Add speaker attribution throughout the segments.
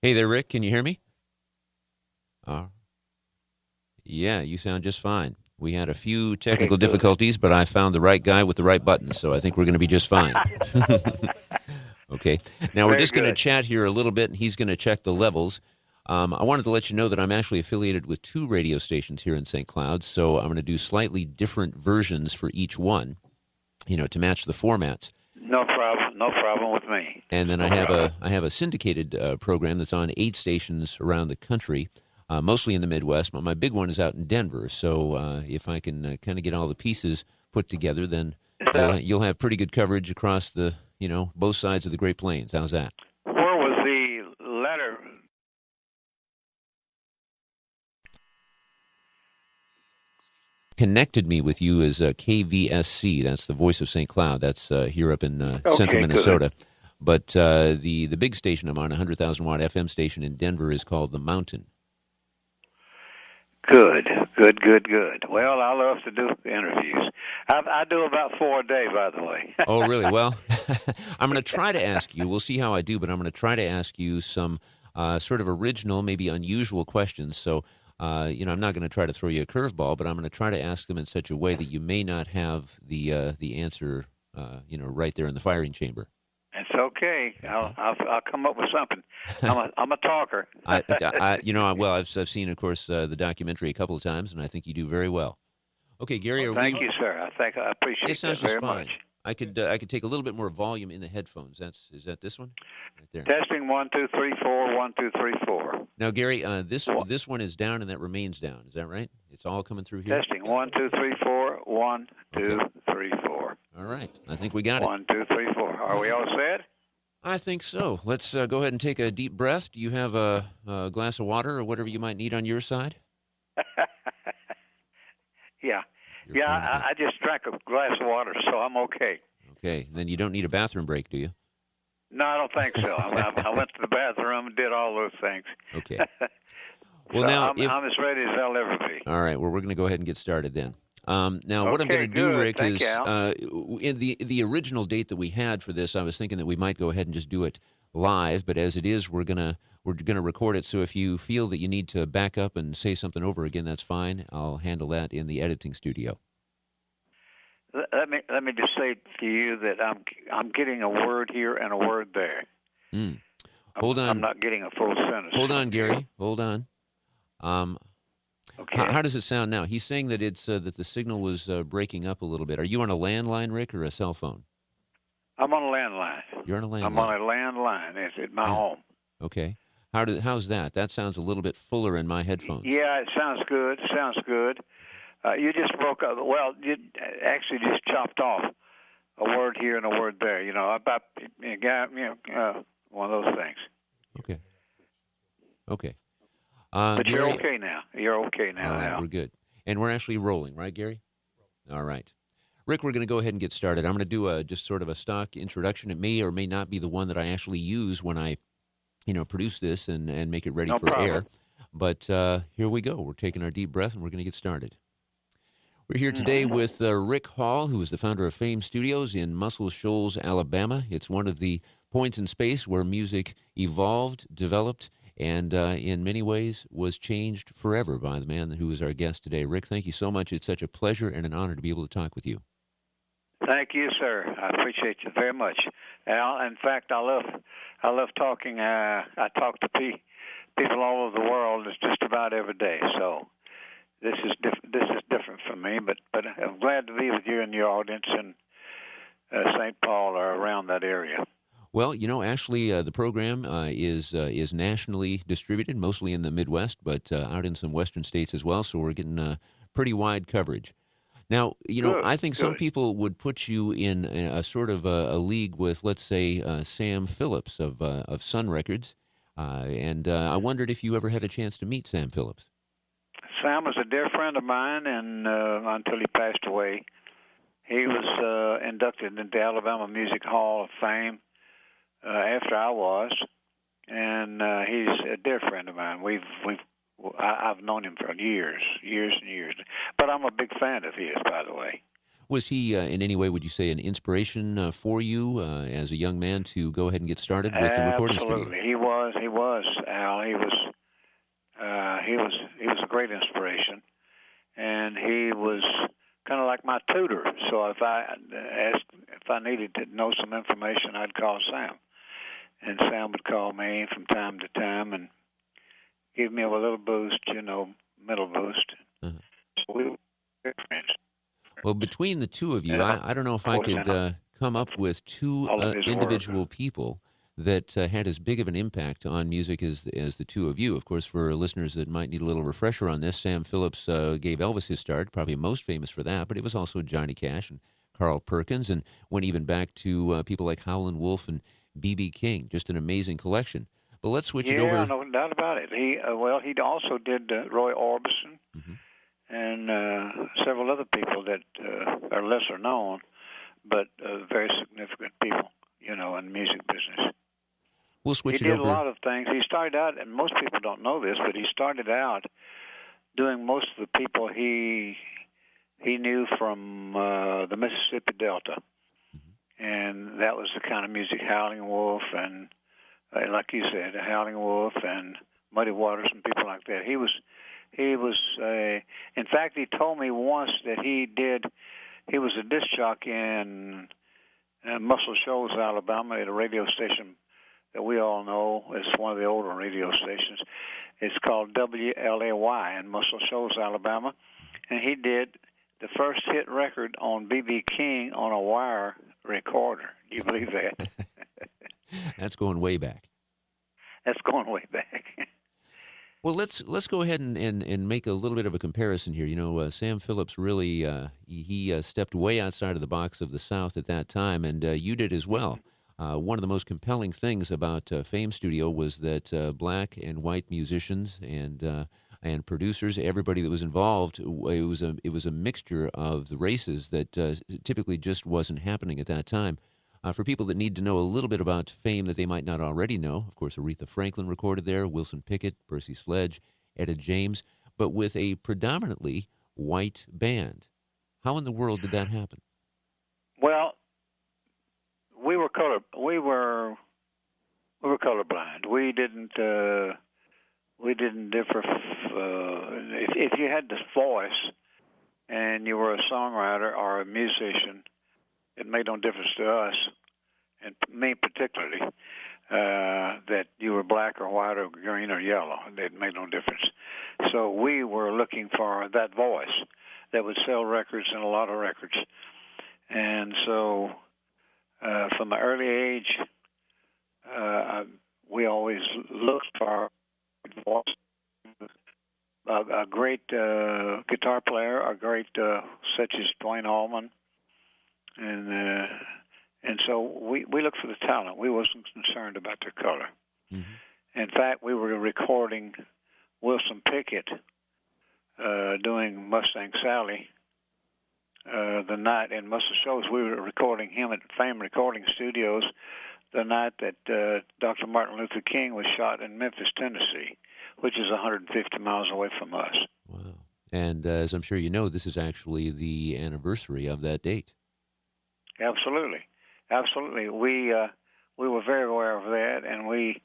Speaker 1: Hey there, Rick. Can you hear me? Uh, yeah, you sound just fine. We had a few
Speaker 2: Okay,
Speaker 1: technical
Speaker 2: good.
Speaker 1: difficulties, but I found the right guy with the right buttons, so I think we're going to be just fine. Okay. Now we're
Speaker 2: Very
Speaker 1: just going to
Speaker 2: good.
Speaker 1: chat here a little bit, and he's going to check the levels. I wanted to let you know that I'm actually affiliated with two radio stations here in St. Cloud, so I'm going to do slightly different versions for each one, to match the formats.
Speaker 2: No problem. No problem with me.
Speaker 1: And then
Speaker 2: No problem.
Speaker 1: I have a syndicated program that's on 8 stations around the country, mostly in the Midwest. But my big one is out in Denver. So if I can kind of get all the pieces put together, then
Speaker 2: So,
Speaker 1: you'll have pretty good coverage across the both sides of the Great Plains. How's that?
Speaker 2: where was the letter?
Speaker 1: Connected me with you as KVSC. That's the Voice of St. Cloud. That's here up in central
Speaker 2: Okay, good.
Speaker 1: Minnesota. But the big station I'm on, a 100,000 watt FM station in Denver, is called the Mountain.
Speaker 2: Good. Good, good, good. Well, I love to do interviews. I do about 4 a day, by the way.
Speaker 1: Oh, really? Well, I'm going to try to ask you. We'll see how I do, but I'm going to try to ask you some sort of original, maybe unusual questions. So, I'm not going to try to throw you a curveball, but I'm going to try to ask them in such a way that you may not have the answer, right there in the firing chamber.
Speaker 2: It's okay.
Speaker 1: Okay.
Speaker 2: I'll come up with something. I'm a talker.
Speaker 1: Well, I've seen, of course, the documentary a couple of times, and I think you do very well. Okay, Gary,
Speaker 2: Well,
Speaker 1: are
Speaker 2: thank
Speaker 1: we?
Speaker 2: you, sir. I
Speaker 1: It
Speaker 2: appreciate
Speaker 1: sounds
Speaker 2: that
Speaker 1: just
Speaker 2: very much.
Speaker 1: fine. I could take a little bit more volume in the headphones. Is that this one right there?
Speaker 2: Testing 1 2 3 4 1 2 3 4.
Speaker 1: Now, Gary, this
Speaker 2: Wha-
Speaker 1: this one is down and that remains down. Is that right? It's all coming through here.
Speaker 2: Testing 1 2 3 4 1 2
Speaker 1: Okay.
Speaker 2: 3 4.
Speaker 1: All right. I think we got it.
Speaker 2: 1 2 3 4. Are we all set?
Speaker 1: I think so. Let's go ahead and take a deep breath. Do you have a glass of water or whatever you might need on your side?
Speaker 2: Yeah,
Speaker 1: You're
Speaker 2: yeah.
Speaker 1: fine again.
Speaker 2: I just drank a glass of water, so I'm okay.
Speaker 1: Okay. Then you don't need a bathroom break, do you?
Speaker 2: No, I don't think so. I went to the bathroom and did all those things.
Speaker 1: Okay. Well,
Speaker 2: So
Speaker 1: now,
Speaker 2: I'm
Speaker 1: if
Speaker 2: I'm as ready as I'll ever be.
Speaker 1: all right, well, we're going to go ahead and get started then. Now, what I'm going
Speaker 2: Okay,
Speaker 1: to do,
Speaker 2: good.
Speaker 1: Rick,
Speaker 2: Thank you,
Speaker 1: is
Speaker 2: Al.
Speaker 1: in the original date that we had for this, I was thinking that we might go ahead and just do it live. But as it is, we're gonna record it. So if you feel that you need to back up and say something over again, that's fine. I'll handle that in the editing studio.
Speaker 2: Let me just say to you that I'm getting a word here and a word there.
Speaker 1: Mm.
Speaker 2: I'm
Speaker 1: Hold
Speaker 2: I'm
Speaker 1: on,
Speaker 2: not getting a full sentence
Speaker 1: hold
Speaker 2: from
Speaker 1: on,
Speaker 2: you.
Speaker 1: Gary. Hold on. Um, how
Speaker 2: Okay.
Speaker 1: does it sound now? He's saying that it's that the signal was breaking up a little bit. Are you on a landline, Rick, or a cell phone?
Speaker 2: I'm on a landline.
Speaker 1: You're on a
Speaker 2: I'm on
Speaker 1: landline.
Speaker 2: a landline. It's at my
Speaker 1: Yeah.
Speaker 2: home.
Speaker 1: Okay. How's that? That sounds a little bit fuller in my headphones.
Speaker 2: Yeah, it sounds good. Sounds good. You just broke up. Well, you actually just chopped off a word here and a word there. About one of those things.
Speaker 1: Okay. Okay.
Speaker 2: But you're
Speaker 1: Gary,
Speaker 2: okay now. You're okay
Speaker 1: all
Speaker 2: now,
Speaker 1: right,
Speaker 2: Al.
Speaker 1: we're good. And we're actually rolling, right, Gary? All right. Rick, we're going to go ahead and get started. I'm going to do just sort of a stock introduction. It may or may not be the one that I actually use when I, produce this and make it ready
Speaker 2: No
Speaker 1: for
Speaker 2: problem.
Speaker 1: air. But here we go. We're taking our deep breath and we're going to get started. We're here today
Speaker 2: Hmm.
Speaker 1: with Rick Hall, who is the founder of Fame Studios in Muscle Shoals, Alabama. It's one of the points in space where music evolved, developed, and in many ways was changed forever by the man who is our guest today. Rick, thank you so much. It's such a pleasure and an honor to be able to talk with you.
Speaker 2: Thank you, sir. I appreciate you very much, Al. In fact, I love talking. I talk to people all over the world. It's just about every day. So this is different for me, but I'm glad to be with you and your audience in St. Paul or around that area.
Speaker 1: Well, actually, the program is nationally distributed, mostly in the Midwest, but out in some Western states as well. So we're getting pretty wide coverage. Now,
Speaker 2: Good,
Speaker 1: I think some
Speaker 2: good.
Speaker 1: people would put you in a sort of a league with, let's say, Sam Phillips of Sun Records, and I wondered if you ever had a chance to meet Sam Phillips.
Speaker 2: Sam was a dear friend of mine, and until he passed away, he was inducted into the Alabama Music Hall of Fame after I was, and he's a dear friend of mine. I've known him for years, years and years. But I'm a big fan of his, by the way.
Speaker 1: Was he in any way, would you say, an inspiration for you as a young man to go ahead and get started with the recording studio?
Speaker 2: Absolutely, he was. He was Al. He was a great inspiration, and he was kind of like my tutor. So if I needed to know some information, I'd call Sam, and Sam would call me from time to time and give me a little boost, mental boost.
Speaker 1: Uh-huh.
Speaker 2: So we were good friends.
Speaker 1: Well, between the two of you,
Speaker 2: And
Speaker 1: I don't know if I could come up with two
Speaker 2: all of his work.
Speaker 1: individual people that had as big of an impact on music as the two of you. Of course, for listeners that might need a little refresher on this, Sam Phillips gave Elvis his start, probably most famous for that, but it was also Johnny Cash and Carl Perkins, and went even back to people like Howlin' Wolf and B.B. King. Just an amazing collection. But let's switch it over.
Speaker 2: Yeah, no doubt about it. He also did Roy Orbison
Speaker 1: Mm-hmm.
Speaker 2: and several other people that are lesser known, but very significant people, in the music business.
Speaker 1: We'll switch
Speaker 2: He
Speaker 1: it
Speaker 2: did
Speaker 1: over.
Speaker 2: a lot of things. He started out, and most people don't know this, but he started out doing most of the people he knew from the Mississippi Delta, and that was the kind of music Howling Wolf and, like you said, Howling Wolf and Muddy Waters and people like that. He was. In fact, he told me once that he was a disc jockey in Muscle Shoals, Alabama, at a radio station that we all know is one of the older radio stations. It's called WLAY in Muscle Shoals, Alabama, and he did the first hit record on B.B. King on a wire recorder. Do you believe that?
Speaker 1: That's going way back.
Speaker 2: That's going way back.
Speaker 1: Well, let's go ahead and make a little bit of a comparison here. Sam Phillips really he stepped way outside of the box of the South at that time, and you did as well. One of the most compelling things about Fame Studio was that black and white musicians and producers, everybody that was involved, it was a mixture of the races that typically just wasn't happening at that time. For people that need to know a little bit about Fame that they might not already know, of course, Aretha Franklin recorded there, Wilson Pickett, Percy Sledge, Etta James, but with a predominantly white band. How in the world did that happen?
Speaker 2: Well, we were colorblind. We didn't differ. If you had this voice and you were a songwriter or a musician, it made no difference to us, and me particularly, that you were black or white or green or yellow. It made no difference. So we were looking for that voice that would sell records and a lot of records. And so from an early age, we always looked for a voice. A great guitar player, such as Dwayne Allman, and so we looked for the talent. We wasn't concerned about their color. Mm-hmm. In fact, we were recording Wilson Pickett doing Mustang Sally the night in Muscle Shoals. We were recording him at Fame Recording Studios the night that Dr. Martin Luther King was shot in Memphis, Tennessee, which is 150 miles away from us.
Speaker 1: Wow. And as I'm sure you know, this is actually the anniversary of that date.
Speaker 2: Absolutely. We were very aware of that, and we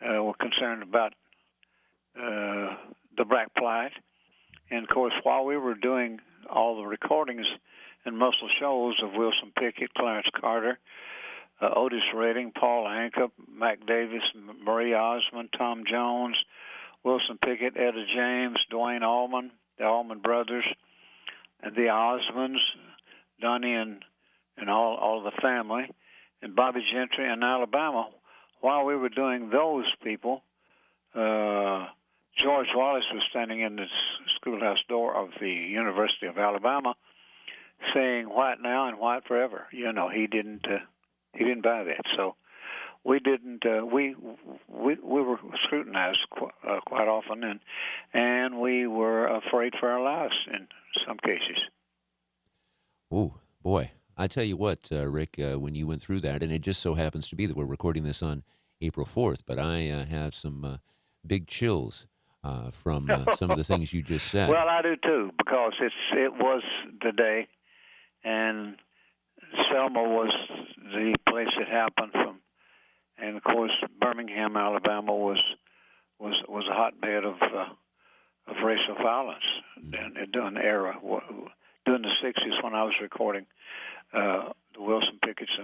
Speaker 2: were concerned about the black plight. And of course, while we were doing all the recordings and Muscle Shoals of Wilson Pickett, Clarence Carter, Otis Redding, Paul Anka, Mac Davis, Marie Osmond, Tom Jones, Wilson Pickett, Etta James, Dwayne Allman, the Allman Brothers, and the Osmonds, Donnie and all the family, and Bobby Gentry in Alabama. While we were doing those people, George Wallace was standing in the schoolhouse door of the University of Alabama saying "White now and white forever." He didn't buy that. So we didn't. We were scrutinized quite often, and we were afraid for our lives in some cases.
Speaker 1: Oh boy. I tell you what, Rick, when you went through that, and it just so happens to be that we're recording this on April 4th, but I have some big chills from some of the things you just said.
Speaker 2: Well, I do too, because it was the day, and Selma was the place it happened from, and of course Birmingham, Alabama was a hotbed of racial violence during the era, during the '60s when I was recording the Wilson Pickett's,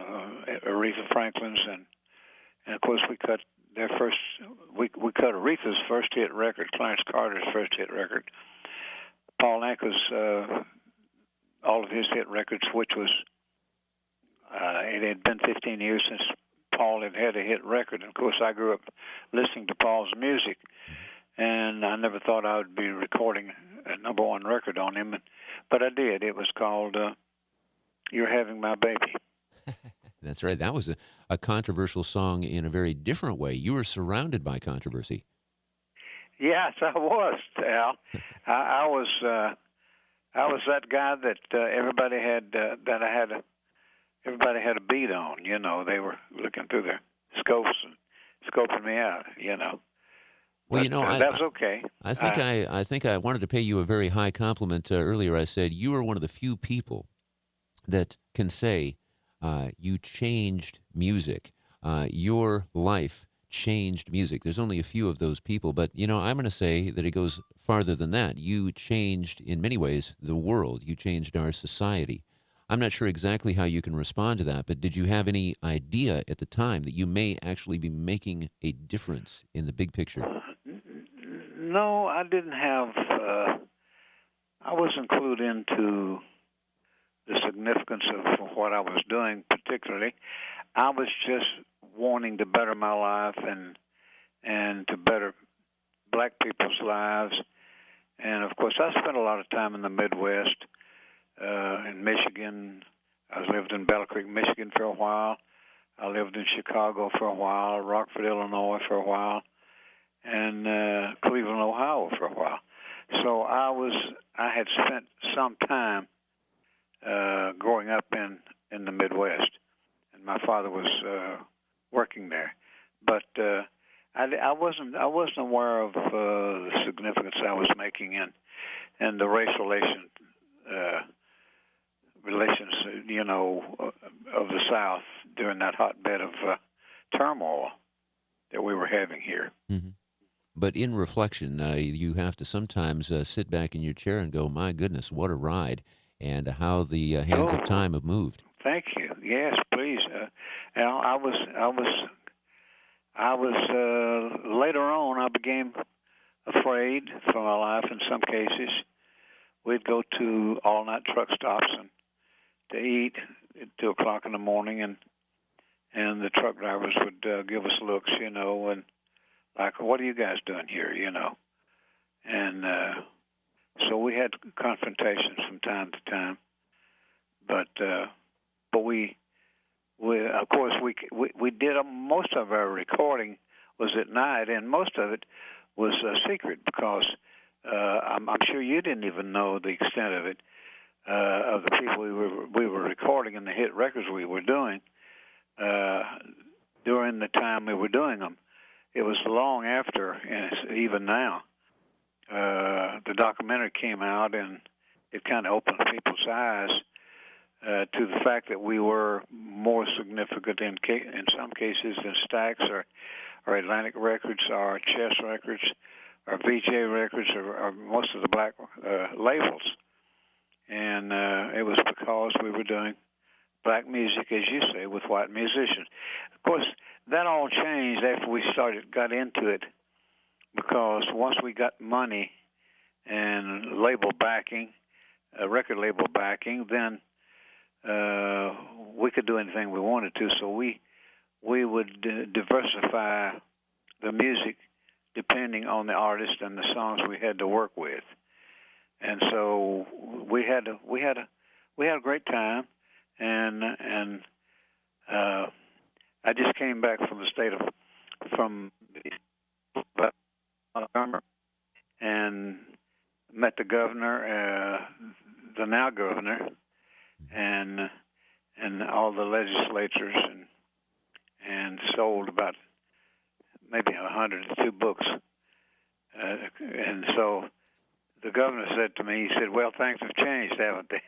Speaker 2: Aretha Franklin's, and of course we cut their first. We cut Aretha's first hit record, Clarence Carter's first hit record, Paul Anka's all of his hit records, which was it had been 15 years since Paul had a hit record. And of course, I grew up listening to Paul's music, and I never thought I would be recording a number one record on him, but I did. It was called "You're Having My Baby."
Speaker 1: That's right. That was a controversial song in a very different way. You were surrounded by controversy.
Speaker 2: Yes, I was, Al. I was that guy that everybody had everybody had a beat on. You know, they were looking through their scopes and scoping me out. You know.
Speaker 1: Well,
Speaker 2: but, that was okay.
Speaker 1: I think I wanted to pay you a very high compliment earlier. I said you are one of the few people that can say you changed music. Your life changed music. There's only a few of those people, but I'm going to say that it goes farther than that. You changed, in many ways, the world. You changed our society. I'm not sure exactly how you can respond to that, but did you have any idea at the time that you may actually be making a difference in the big picture?
Speaker 2: No, I didn't have. I wasn't clued into the significance of what I was doing particularly. I was just wanting to better my life and to better black people's lives. And, of course, I spent a lot of time in the Midwest, in Michigan. I lived in Battle Creek, Michigan for a while. I lived in Chicago for a while, Rockford, Illinois for a while, and Cleveland, Ohio for a while. So I had spent some time growing up in the Midwest, and my father was working there. But I wasn't aware of the significance I was making in the race relations, of the South during that hotbed of turmoil that we were having here.
Speaker 1: Mm-hmm. But in reflection, you have to sometimes sit back in your chair and go, "My goodness, what a ride!" and how the hands of time have moved.
Speaker 2: Thank you. Yes, please. I was later on. I became afraid for my life. In some cases, we'd go to all-night truck stops and to eat at 2:00 in the morning, and the truck drivers would give us looks, and like, "What are you guys doing here?" And so we had confrontations from time to time, but we of course we did most of our recording was at night, and most of it was secret because I'm sure you didn't even know the extent of it, of the people we were recording and the hit records we were doing during the time we were doing them. It was long after, and even now, the documentary came out, and it kind of opened people's eyes to the fact that we were more significant in some cases than Stax or Atlantic Records or Chess Records or VJ Records or most of the black labels. And it was because we were doing black music, as you say, with white musicians. Of course, that all changed after we got into it, because once we got money and label backing, record label backing, then we could do anything we wanted to. So we would diversify the music depending on the artist and the songs we had to work with. And so we had a great time, and I just came back from and met the governor, the now governor, and all the legislators, and sold about maybe 102 books, and so. The governor said to me, he said, "Well, things have changed, haven't they?"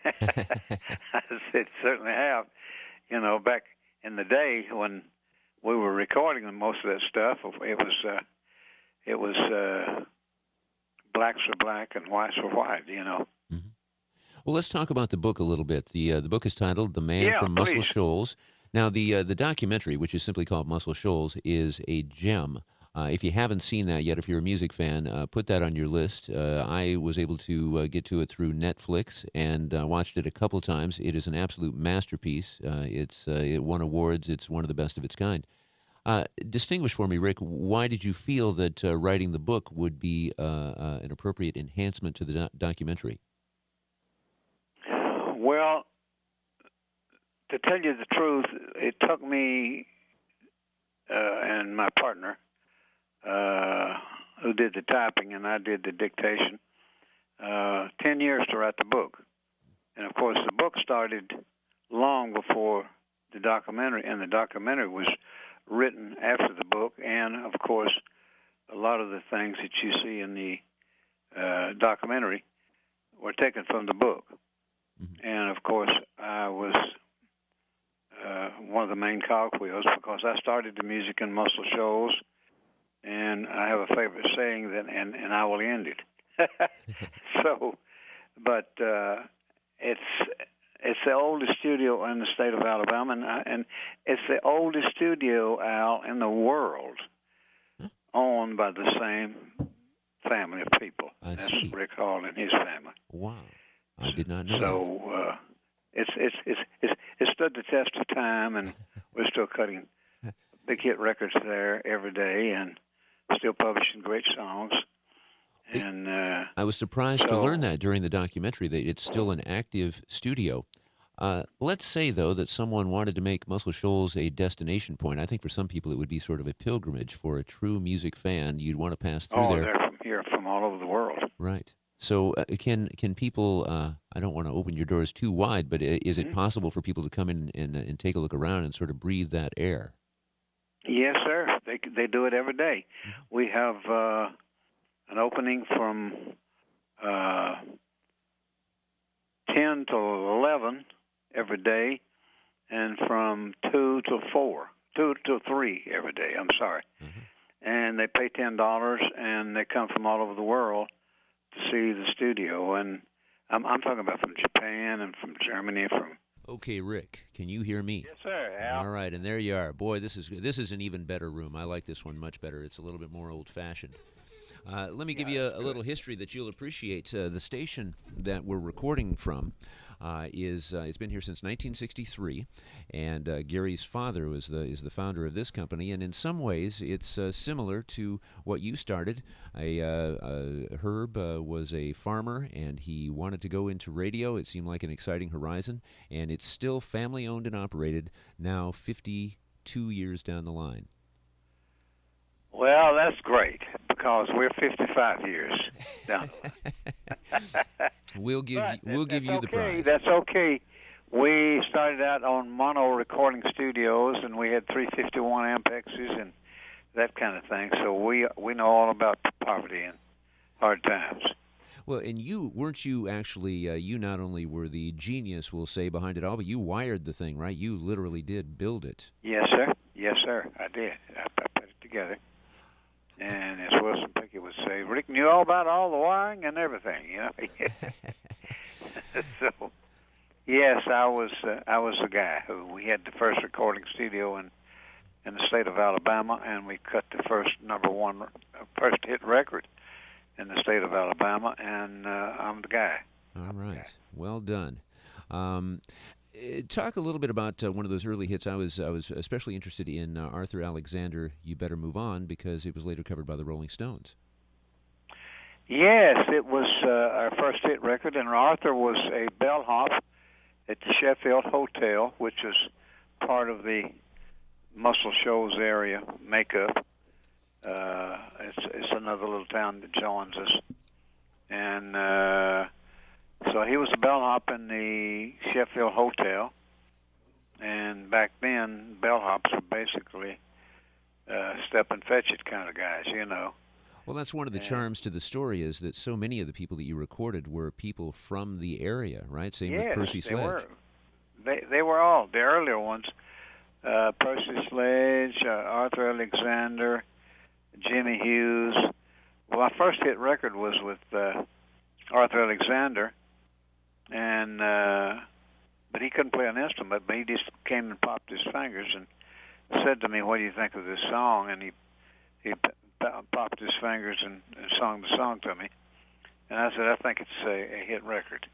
Speaker 2: I It certainly have. You know, back in the day when we were recording most of that stuff, it was blacks were black and whites were white. You know.
Speaker 1: Mm-hmm. Well, let's talk about the book a little bit. The book is titled "The Man
Speaker 2: Yeah,
Speaker 1: from Muscle
Speaker 2: please.
Speaker 1: Shoals." Now, the documentary, which is simply called Muscle Shoals, is a gem. If you haven't seen that yet, if you're a music fan, put that on your list. I was able to get to it through Netflix and watched it a couple times. It is an absolute masterpiece. It won awards. It's one of the best of its kind. Distinguish for me, Rick, why did you feel that writing the book would be an appropriate enhancement to the documentary?
Speaker 2: Well, to tell you the truth, it took me and my partner, who did the typing and I did the dictation, 10 years to write the book. And of course, the book started long before the documentary, and the documentary was written after the book. And of course, a lot of the things that you see in the documentary were taken from the book. Mm-hmm. And of course, I was one of the main cogwheels because I started the music in Muscle Shoals, and I have a favorite saying that, and I will end it. So, but it's the oldest studio in the state of Alabama, and it's the oldest studio, Al, in the world, owned by the same family of people. That's Rick Hall and his family.
Speaker 1: Wow, I did not know.
Speaker 2: So it's stood the test of time, and we're still cutting big hit records there every day, and still publishing great songs. And
Speaker 1: I was surprised to learn that during the documentary that it's still an active studio. Let's say, though, that someone wanted to make Muscle Shoals a destination point. I think for some people it would be sort of a pilgrimage. For a true music fan, you'd want to pass through there.
Speaker 2: They're from here, from all over the world.
Speaker 1: Right. So can people, I don't want to open your doors too wide, but is it possible for people to come in and take a look around and sort of breathe that air?
Speaker 2: Yes, sir. They do it every day. We have an opening from 10 to 11 every day, and from 2 to 3 every day. I'm sorry. Mm-hmm. And they pay $10, and they come from all over the world to see the studio. And I'm talking about from Japan and from Germany, from.
Speaker 1: Okay, Rick, can you hear me?
Speaker 2: Yes, sir, Al.
Speaker 1: All right, and there you are. Boy, this is an even better room. I like this one much better. It's a little bit more old-fashioned. Let me give you a little history that you'll appreciate. The station that we're recording from it's been here since 1963, and Gary's father is the founder of this company. And in some ways, it's similar to what you started. Herb was a farmer, and he wanted to go into radio. It seemed like an exciting horizon, and it's still family owned and operated now, 52 years down the line.
Speaker 2: Well, that's great, because we're 55 years down the line.
Speaker 1: We'll give you the prize.
Speaker 2: That's okay. We started out on mono recording studios, and we had 351 ampexes and that kind of thing. So we know all about poverty and hard times.
Speaker 1: Well, and weren't you actually, you not only were the genius, we'll say, behind it all, but you wired the thing, right? You literally did build it.
Speaker 2: Yes, sir. Yes, sir. I did. I put it together. And as Wilson Pickett would say, Rick knew all about all the wiring and everything, you know. So, yes, I was the guy we had the first recording studio in the state of Alabama, and we cut the first first hit record in the state of Alabama, and I'm the guy.
Speaker 1: All right, well done. Talk a little bit about one of those early hits. I was especially interested in Arthur Alexander, "You Better Move On," because it was later covered by the Rolling Stones.
Speaker 2: Yes, it was our first hit record, and Arthur was a bellhop at the Sheffield Hotel, which is part of the Muscle Shoals area makeup. It's another little town that joins us, and so he was a bellhop in the Sheffield Hotel, and back then bellhops were basically step and fetch it kind of guys, you know.
Speaker 1: Well, that's one of the charms to the story, is that so many of the people that you recorded were people from the area, right? Same with Percy Sledge.
Speaker 2: Yes, they were. they were all the earlier ones. Percy Sledge, Arthur Alexander, Jimmy Hughes. Well, my first hit record was with Arthur Alexander, and but he couldn't play an instrument. But he just came and popped his fingers and said to me, "What do you think of this song?" And he popped his fingers and sung the song to me. And I said, "I think it's a hit record."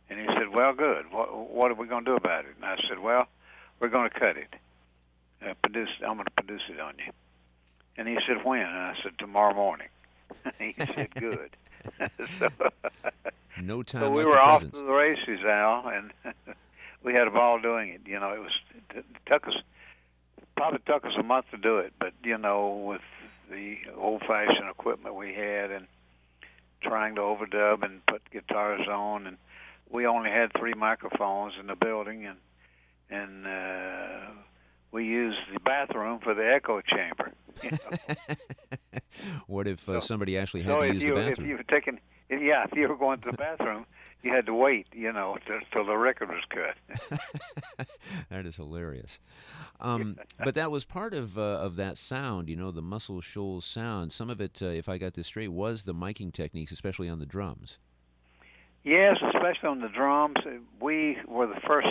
Speaker 2: And he said, "Well, good. What are we going to do about it?" And I said, "Well, we're going to cut it. I'm going to produce it on you." And he said, "When?" And I said, "Tomorrow morning." He said, "Good." so,
Speaker 1: No time
Speaker 2: so we
Speaker 1: like
Speaker 2: were
Speaker 1: the
Speaker 2: off
Speaker 1: present.
Speaker 2: to the races, Al, and we had a ball doing it. It probably took us a month to do it, but with the old-fashioned equipment we had and trying to overdub and put guitars on, and we only had 3 microphones in the building, and we used the bathroom for the echo chamber.
Speaker 1: What if somebody actually had to use the bathroom?
Speaker 2: If you were going to the bathroom, you had to wait, till the record was cut.
Speaker 1: That is hilarious. But that was part of that sound, the Muscle Shoals sound. Some of it, if I got this straight, was the miking techniques, especially on the drums.
Speaker 2: Yes, especially on the drums. We were the first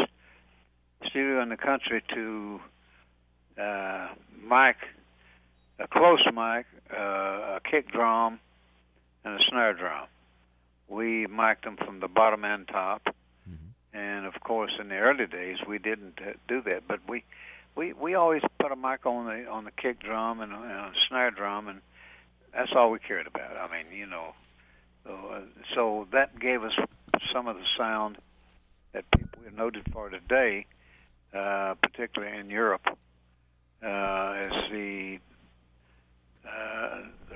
Speaker 2: studio in the country to mic a close mic, a kick drum, and a snare drum. We mic'd them from the bottom and top. Mm-hmm. And of course, in the early days, we didn't do that. But we always put a mic on the kick drum and a snare drum, and that's all we cared about. I mean, so that gave us some of the sound that people are noted for today, particularly in Europe, as the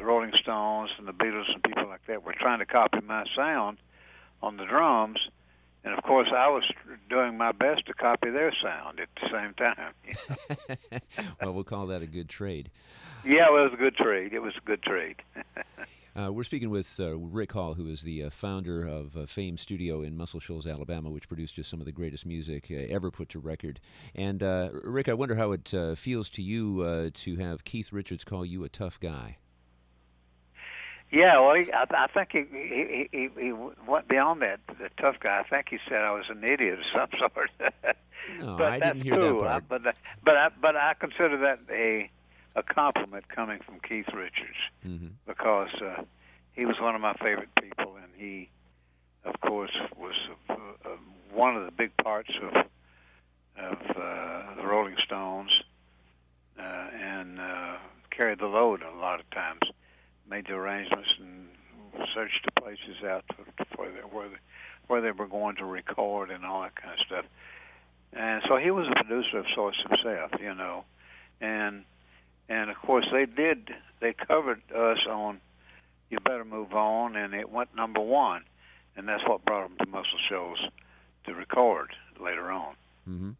Speaker 2: Rolling Stones and the Beatles and people like that were trying to copy my sound on the drums, and of course I was doing my best to copy their sound at the same time.
Speaker 1: Well, we'll call that a good trade.
Speaker 2: Yeah, it was a good trade. It was a good trade.
Speaker 1: We're speaking with Rick Hall, who is the founder of Fame Studio in Muscle Shoals, Alabama, which produced just some of the greatest music ever put to record. And Rick, I wonder how it feels to you to have Keith Richards call you a tough guy.
Speaker 2: Yeah, well, I think he went beyond that. The tough guy. I think he said I was an idiot of some sort.
Speaker 1: No,
Speaker 2: but
Speaker 1: I
Speaker 2: that's
Speaker 1: didn't hear
Speaker 2: true.
Speaker 1: that part.
Speaker 2: But I consider that a compliment coming from Keith Richards, mm-hmm. because he was one of my favorite people, and he, of course, was one of the big parts of the Rolling Stones, and carried the load a lot of times. Made the arrangements and searched the places out where they were going to record and all that kind of stuff. And so he was a producer of sorts himself, and of course they covered us on "You Better Move On," and it went number 1, and that's what brought them to Muscle Shoals to record later on.
Speaker 1: Mm-hmm.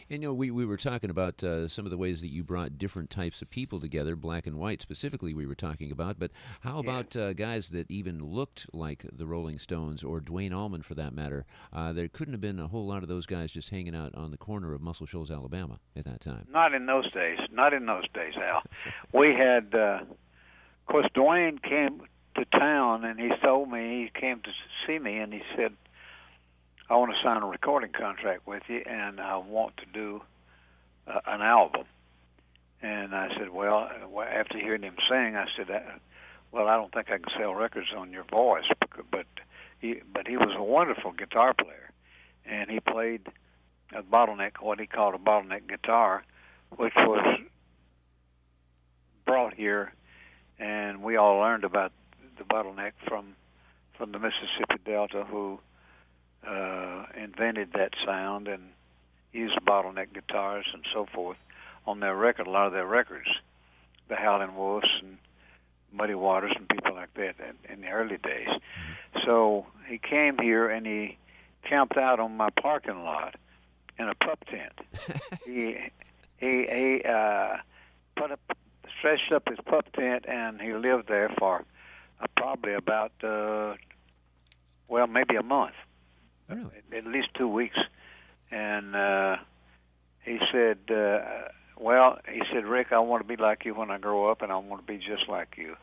Speaker 1: And we were talking about some of the ways that you brought different types of people together, black and white specifically we were talking about, but how about guys that even looked like the Rolling Stones or Duane Allman for that matter? There couldn't have been a whole lot of those guys just hanging out on the corner of Muscle Shoals, Alabama at that time.
Speaker 2: Not in those days, Al. We had, of course, Duane came to town and he told me, he came to see me and he said, "I want to sign a recording contract with you, and I want to do an album." And I said, well, after hearing him sing, I said, "Well, I don't think I can sell records on your voice." But he was a wonderful guitar player, and he played a bottleneck, what he called a bottleneck guitar, which was brought here, and we all learned about the bottleneck from the Mississippi Delta, who invented that sound and used bottleneck guitars and so forth on their record, a lot of their records, the Howlin' Wolves and Muddy Waters and people like that in the early days. So he came here and he camped out on my parking lot in a pup tent. he stretched up his pup tent and he lived there for probably about maybe a month. Really? At least 2 weeks, and want to be like you when I grow up, and I want to be just like you.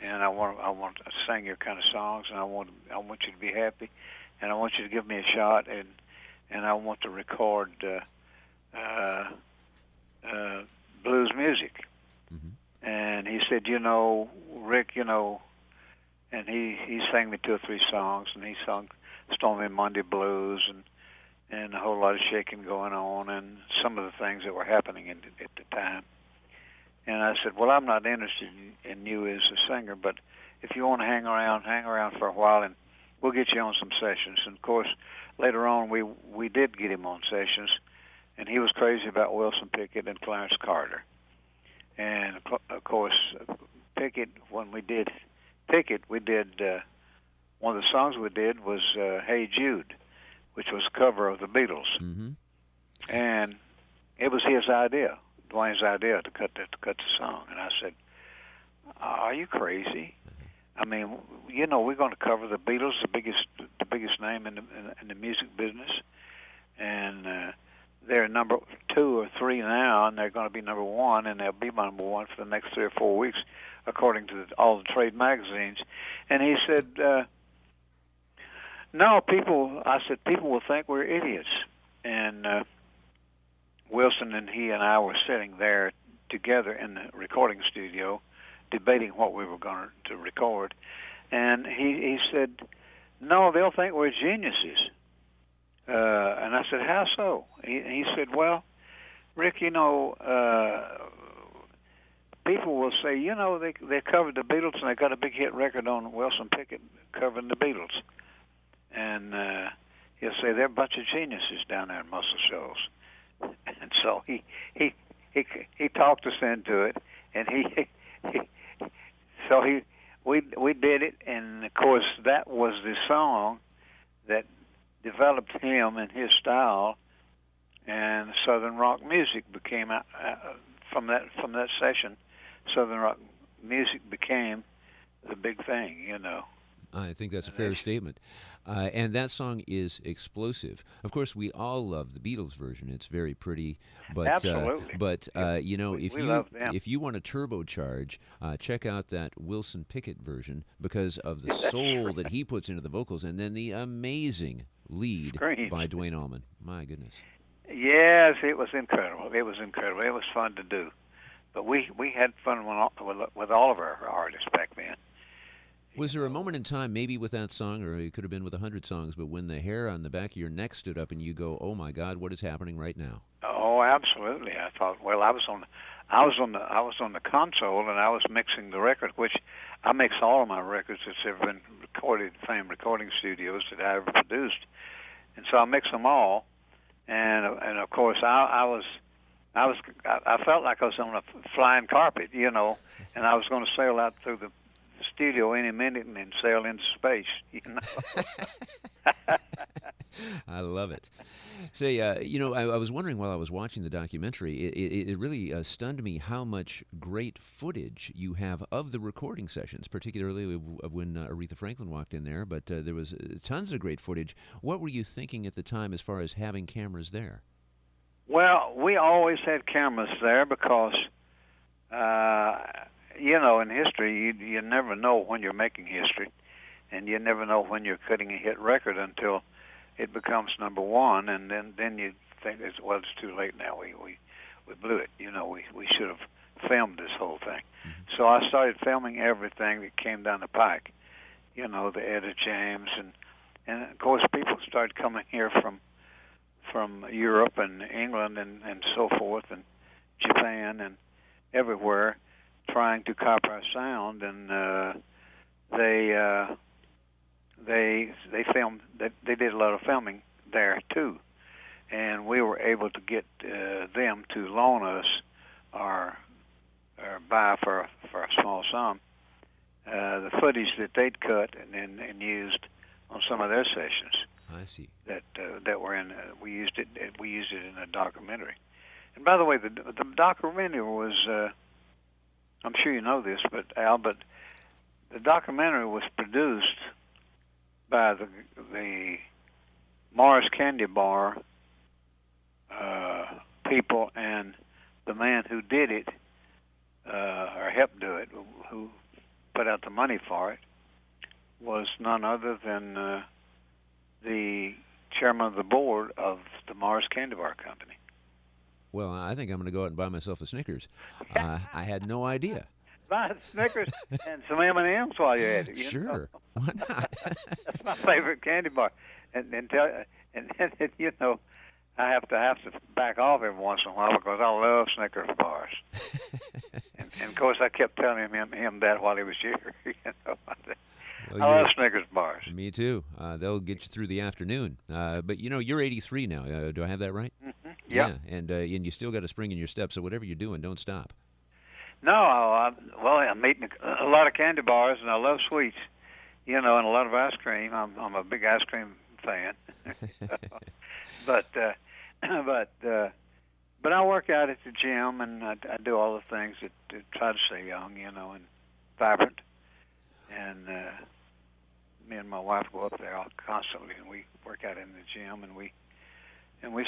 Speaker 2: And I want to sing your kind of songs, and I want you to be happy, and I want you to give me a shot, and I want to record blues music.
Speaker 1: Mm-hmm.
Speaker 2: And he said, Rick, and he sang me 2 or 3 songs, and he sung Stormy Monday Blues and a whole lot of shaking going on, and some of the things that were happening at the time. And I said, well, I'm not interested in you as a singer, but if you want to hang around for a while, and we'll get you on some sessions. And of course, later on, we did get him on sessions, and he was crazy about Wilson Pickett and Clarence Carter. And of course, Pickett, when we did Pickett, one of the songs we did was "Hey Jude," which was a cover of the Beatles,
Speaker 1: mm-hmm.
Speaker 2: and it was his idea, Dwayne's idea, to cut the song. And I said, "Are you crazy? I mean, we're going to cover the Beatles, the biggest name in the music business, and they're number 2 or 3 now, and they're going to be number 1, and they'll be number 1 for the next 3 or 4 weeks, according to all the trade magazines." And he said, "No, people." I said, "People will think we're idiots." And Wilson and he and I were sitting there together in the recording studio, debating what we were going to record. And he said, "No, they'll think we're geniuses." And I said, "How so?" He said, "Well, Rick, people will say, they covered the Beatles, and they got a big hit record on Wilson Pickett covering the Beatles. And he'll say they're a bunch of geniuses down there in Muscle Shoals." And so he talked us into it, and we did it, and of course that was the song that developed him and his style, and Southern rock music became from that session. Southern rock music became the big thing,
Speaker 1: I think that's a fair statement. And that song is explosive. Of course, we all love the Beatles version. It's very pretty. But,
Speaker 2: absolutely.
Speaker 1: If you want to turbocharge, check out that Wilson Pickett version because of the soul that he puts into the vocals, and then the amazing lead by Duane Allman. My goodness.
Speaker 2: Yes, it was incredible. It was fun to do. But we had fun with all of our artists back then.
Speaker 1: Was there a moment in time, maybe with that song, or it could have been with 100 songs, but when the hair on the back of your neck stood up and you go, "Oh my God, what is happening right now"?
Speaker 2: Oh, absolutely. I thought, well, I was on the console, and I was mixing the record, which I mix all of my records that's ever been recorded at Fame Recording Studios that I ever produced, and so I mix them all, and of course I felt like I was on a flying carpet, and I was going to sail out through the studio any minute and then sail into space.
Speaker 1: I love it. Say, I was wondering while I was watching the documentary, it really stunned me how much great footage you have of the recording sessions, particularly of when Aretha Franklin walked in there, but there was tons of great footage. What were you thinking at the time as far as having cameras there?
Speaker 2: Well, we always had cameras there because in history, you never know when you're making history, and you never know when you're cutting a hit record until it becomes number 1, and then you think, it's too late now. We blew it. We should have filmed this whole thing. Mm-hmm. So I started filming everything that came down the pike. The Etta James, and of course people started coming here from Europe and England and so forth, and Japan and everywhere, trying to copy our sound, and they filmed. They did a lot of filming there too, and we were able to get them to loan us or buy for a small sum the footage that they'd cut and used on some of their sessions.
Speaker 1: I see.
Speaker 2: That were in. We used it in a documentary. And by the way, the documentary was. I'm sure you know this, but the documentary was produced by the Mars Candy Bar people, and the man who did it or helped do it, who put out the money for it, was none other than the chairman of the board of the Mars Candy Bar Company.
Speaker 1: Well, I think I'm going to go out and buy myself a Snickers. I had no idea.
Speaker 2: Buy Snickers and some M&Ms while you're at it.
Speaker 1: Sure, why not?
Speaker 2: That's my favorite candy bar. And tell and I have to back off every once in a while because I love Snickers bars. and of course I kept telling him that while he was here.
Speaker 1: Well,
Speaker 2: I love Snickers bars.
Speaker 1: Me too. They'll get you through the afternoon. But you're 83 now. Do I have that right?
Speaker 2: Mm-hmm. Yep.
Speaker 1: Yeah, and you still got a spring in your step. So whatever you're doing, don't stop.
Speaker 2: No, I'm eating a lot of candy bars, and I love sweets, and a lot of ice cream. I'm a big ice cream fan. but I work out at the gym, and I do all the things that try to stay young, and vibrant. And me and my wife go up there constantly, and we work out in the gym, and we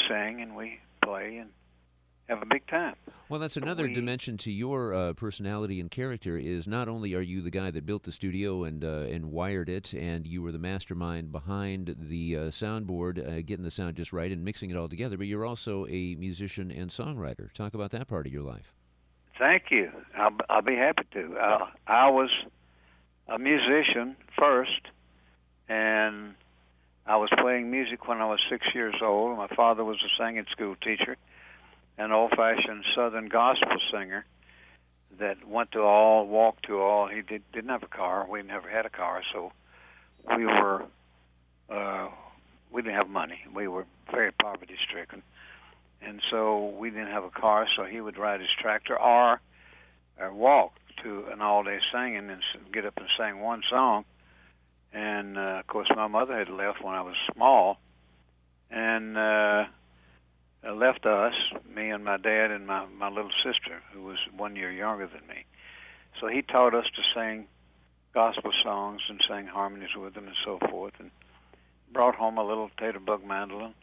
Speaker 2: sing, and we play, and have a big time.
Speaker 1: Well, that's another dimension to your personality and character. Is not only are you the guy that built the studio and wired it, and you were the mastermind behind the soundboard, getting the sound just right and mixing it all together, but you're also a musician and songwriter. Talk about that part of your life.
Speaker 2: Thank you. I'll be happy to. I was a musician first, and I was playing music when I was 6 years old. My father was a singing school teacher, an old-fashioned Southern gospel singer that went to all, walked to all. He didn't have a car. We never had a car, so we didn't have money. We were very poverty-stricken, and so we didn't have a car. So he would ride his tractor or walk to an all-day singing and get up and sing one song. And of course, my mother had left when I was small, and left us, me and my dad and my little sister, who was 1 year younger than me. So he taught us to sing gospel songs and sing harmonies with them and so forth, and brought home a little tater-bug mandolin,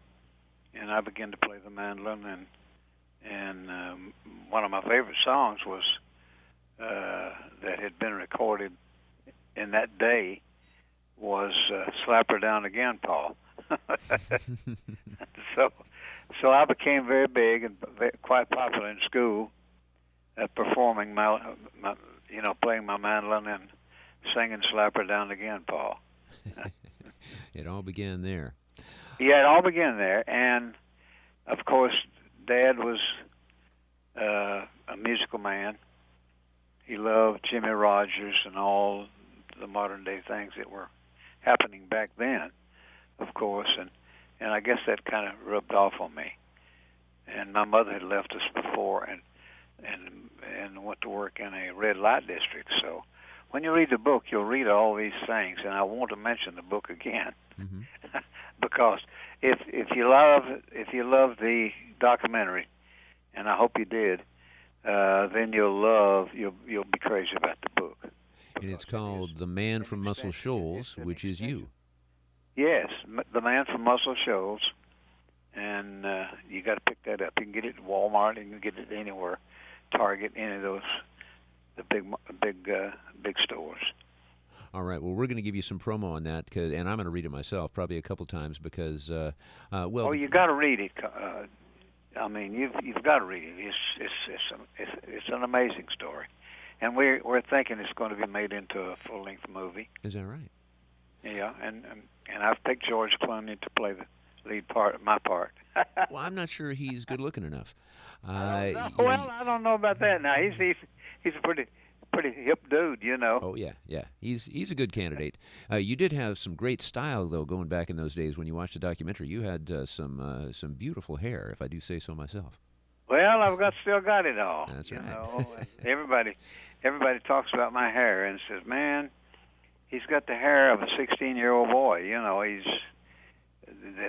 Speaker 2: and I began to play the mandolin, and one of my favorite songs was that had been recorded in that day was Slap Her Down Again, Paul. So I became very big and quite popular in school at performing playing my mandolin and singing "Slap Her Down Again," Paul.
Speaker 1: It all began there.
Speaker 2: Yeah, it all began there, and of course, Dad was a musical man. He loved Jimmy Rogers and all the modern day things that were happening back then, of course, and I guess that kind of rubbed off on me. And my mother had left us before and went to work in a red light district. So when you read the book, you'll read all these things, and I want to mention the book again, because if you love the documentary, and I hope you did, then you'll be crazy about the book.
Speaker 1: And it's called The Man from Muscle Shoals, which is you.
Speaker 2: Yes, The Man from Muscle Shoals, and you got to pick that up. You can get it at Walmart, and you can get it anywhere, Target, any of those, the big stores.
Speaker 1: All right. Well, we're going to give you some promo on that, and I'm going to read it myself, probably a couple times, because you
Speaker 2: got to read it. I mean, you've got to read it. It's an amazing story, and we're thinking it's going to be made into a full-length movie.
Speaker 1: Is that right?
Speaker 2: Yeah, and I've picked George Clooney to play the lead part, my part.
Speaker 1: Well, I'm not sure he's good looking enough.
Speaker 2: I don't know about that. Now he's a pretty hip dude,
Speaker 1: Oh yeah, he's a good candidate. You did have some great style though, going back in those days when you watched the documentary. You had some beautiful hair, if I do say so myself.
Speaker 2: Well, I've still got it all.
Speaker 1: That's right.
Speaker 2: Everybody talks about my hair and says, "Man, he's got the hair of a 16-year-old boy."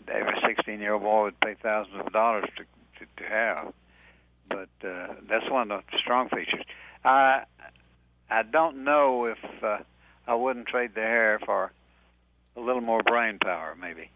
Speaker 2: Every 16-year-old boy would pay thousands of dollars to have. But that's one of the strong features. I don't know if I wouldn't trade the hair for a little more brain power, maybe.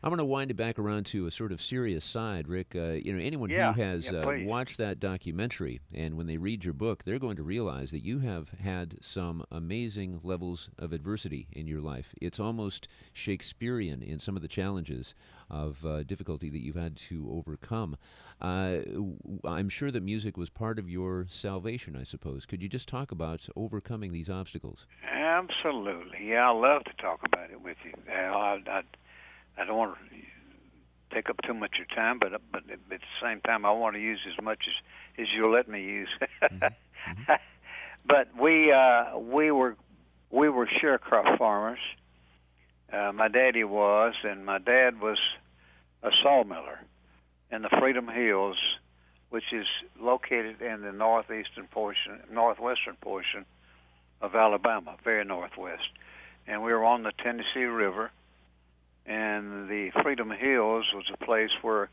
Speaker 1: I'm going to wind it back around to a sort of serious side, Rick. Anyone who
Speaker 2: Yeah,
Speaker 1: has
Speaker 2: please.
Speaker 1: watched that documentary and when they read your book, they're going to realize that you have had some amazing levels of adversity in your life. It's almost Shakespearean in some of the challenges of difficulty that you've had to overcome. I'm sure that music was part of your salvation, I suppose. Could you just talk about overcoming these obstacles?
Speaker 2: Absolutely. Yeah, I love to talk about it with you. I don't want to take up too much of your time, but at the same time, I want to use as much as you'll let me use.
Speaker 1: Mm-hmm. Mm-hmm.
Speaker 2: But we were sharecrop farmers. My daddy was, and my dad was a sawmiller in the Freedom Hills, which is located in the northwestern portion of Alabama, very northwest. And we were on the Tennessee River, and the Freedom Hills was a place where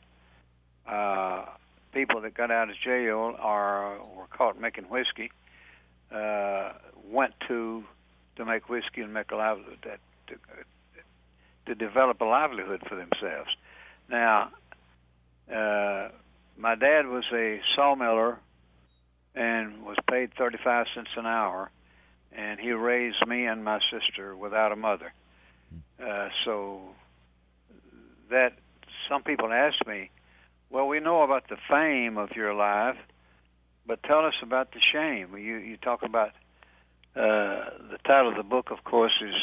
Speaker 2: people that got out of jail or were caught making whiskey went to make whiskey and make a livelihood, to develop a livelihood for themselves. Now, my dad was a sawmiller and was paid 35 cents an hour, and he raised me and my sister without a mother. So that some people ask me, well, we know about the fame of your life, but tell us about the shame. You talk about the title of the book, of course, is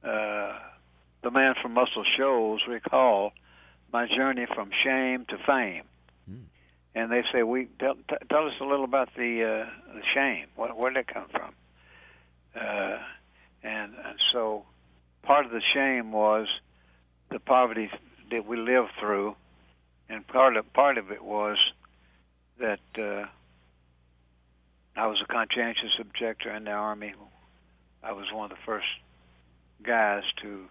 Speaker 2: The Man from Muscle Shoals, Recall My Journey from Shame to Fame. And they say, tell us a little about the shame. Where did it come from? And so part of the shame was the poverty that we lived through, and part of it was that I was a conscientious objector in the Army. I was one of the first guys to,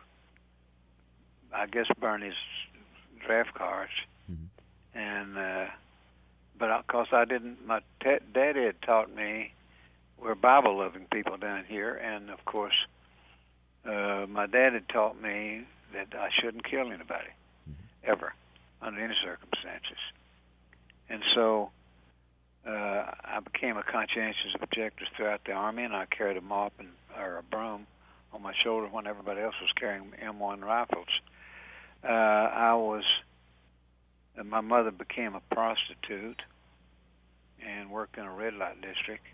Speaker 2: I guess, burn his draft cards. Mm-hmm. And but of course I didn't. My daddy had taught me we're Bible-loving people down here, and of course my dad had taught me that I shouldn't kill anybody, ever, under any circumstances. And so I became a conscientious objector throughout the Army, and I carried a mop or a broom on my shoulder when everybody else was carrying M1 rifles. My mother became a prostitute and worked in a red light district,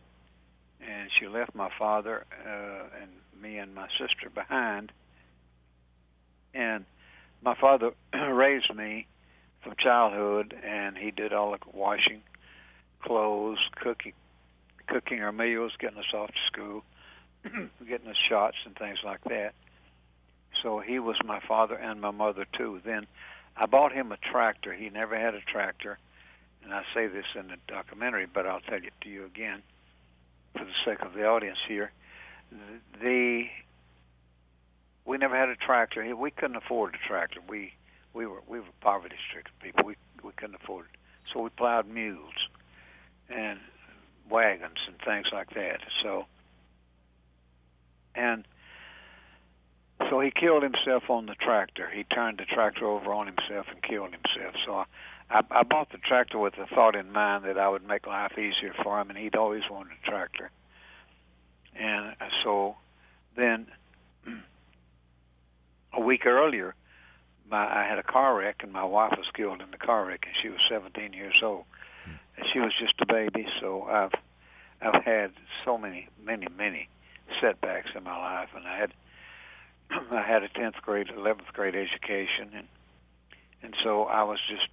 Speaker 2: and she left my father and me and my sister behind. And my father raised me from childhood, and he did all the washing, clothes, cooking our meals, getting us off to school, getting us shots and things like that. So he was my father and my mother too. Then I bought him a tractor. He never had a tractor, and I say this in the documentary, but I'll tell it to you again for the sake of the audience here. We never had a tractor. We couldn't afford a tractor. We were poverty-stricken people. We couldn't afford it. So we plowed mules and wagons and things like that. So he killed himself on the tractor. He turned the tractor over on himself and killed himself. So I bought the tractor with the thought in mind that I would make life easier for him, and he'd always wanted a tractor. And so then a week earlier, I had a car wreck, and my wife was killed in the car wreck, and she was 17 years old. And she was just a baby, so I've had so many setbacks in my life, and I had a 10th grade, 11th grade education, and so I was just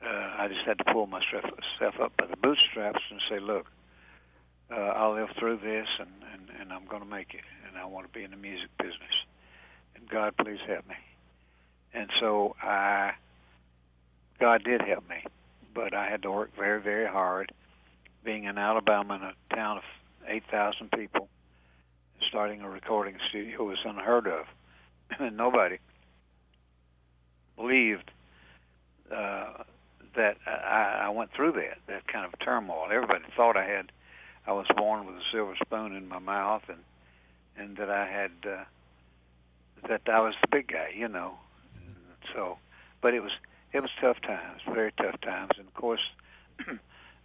Speaker 2: I just had to pull myself up by the bootstraps and say, look, I'll live through this, and I'm going to make it, and I want to be in the music business, and God, please help me. And so God did help me, but I had to work very, very hard. Being in Alabama, in a town of 8,000 people, starting a recording studio was unheard of, and nobody believed that I went through that kind of turmoil. Everybody thought I was born with a silver spoon in my mouth, and that I was the big guy, So, but it was tough times, very tough times, and of course,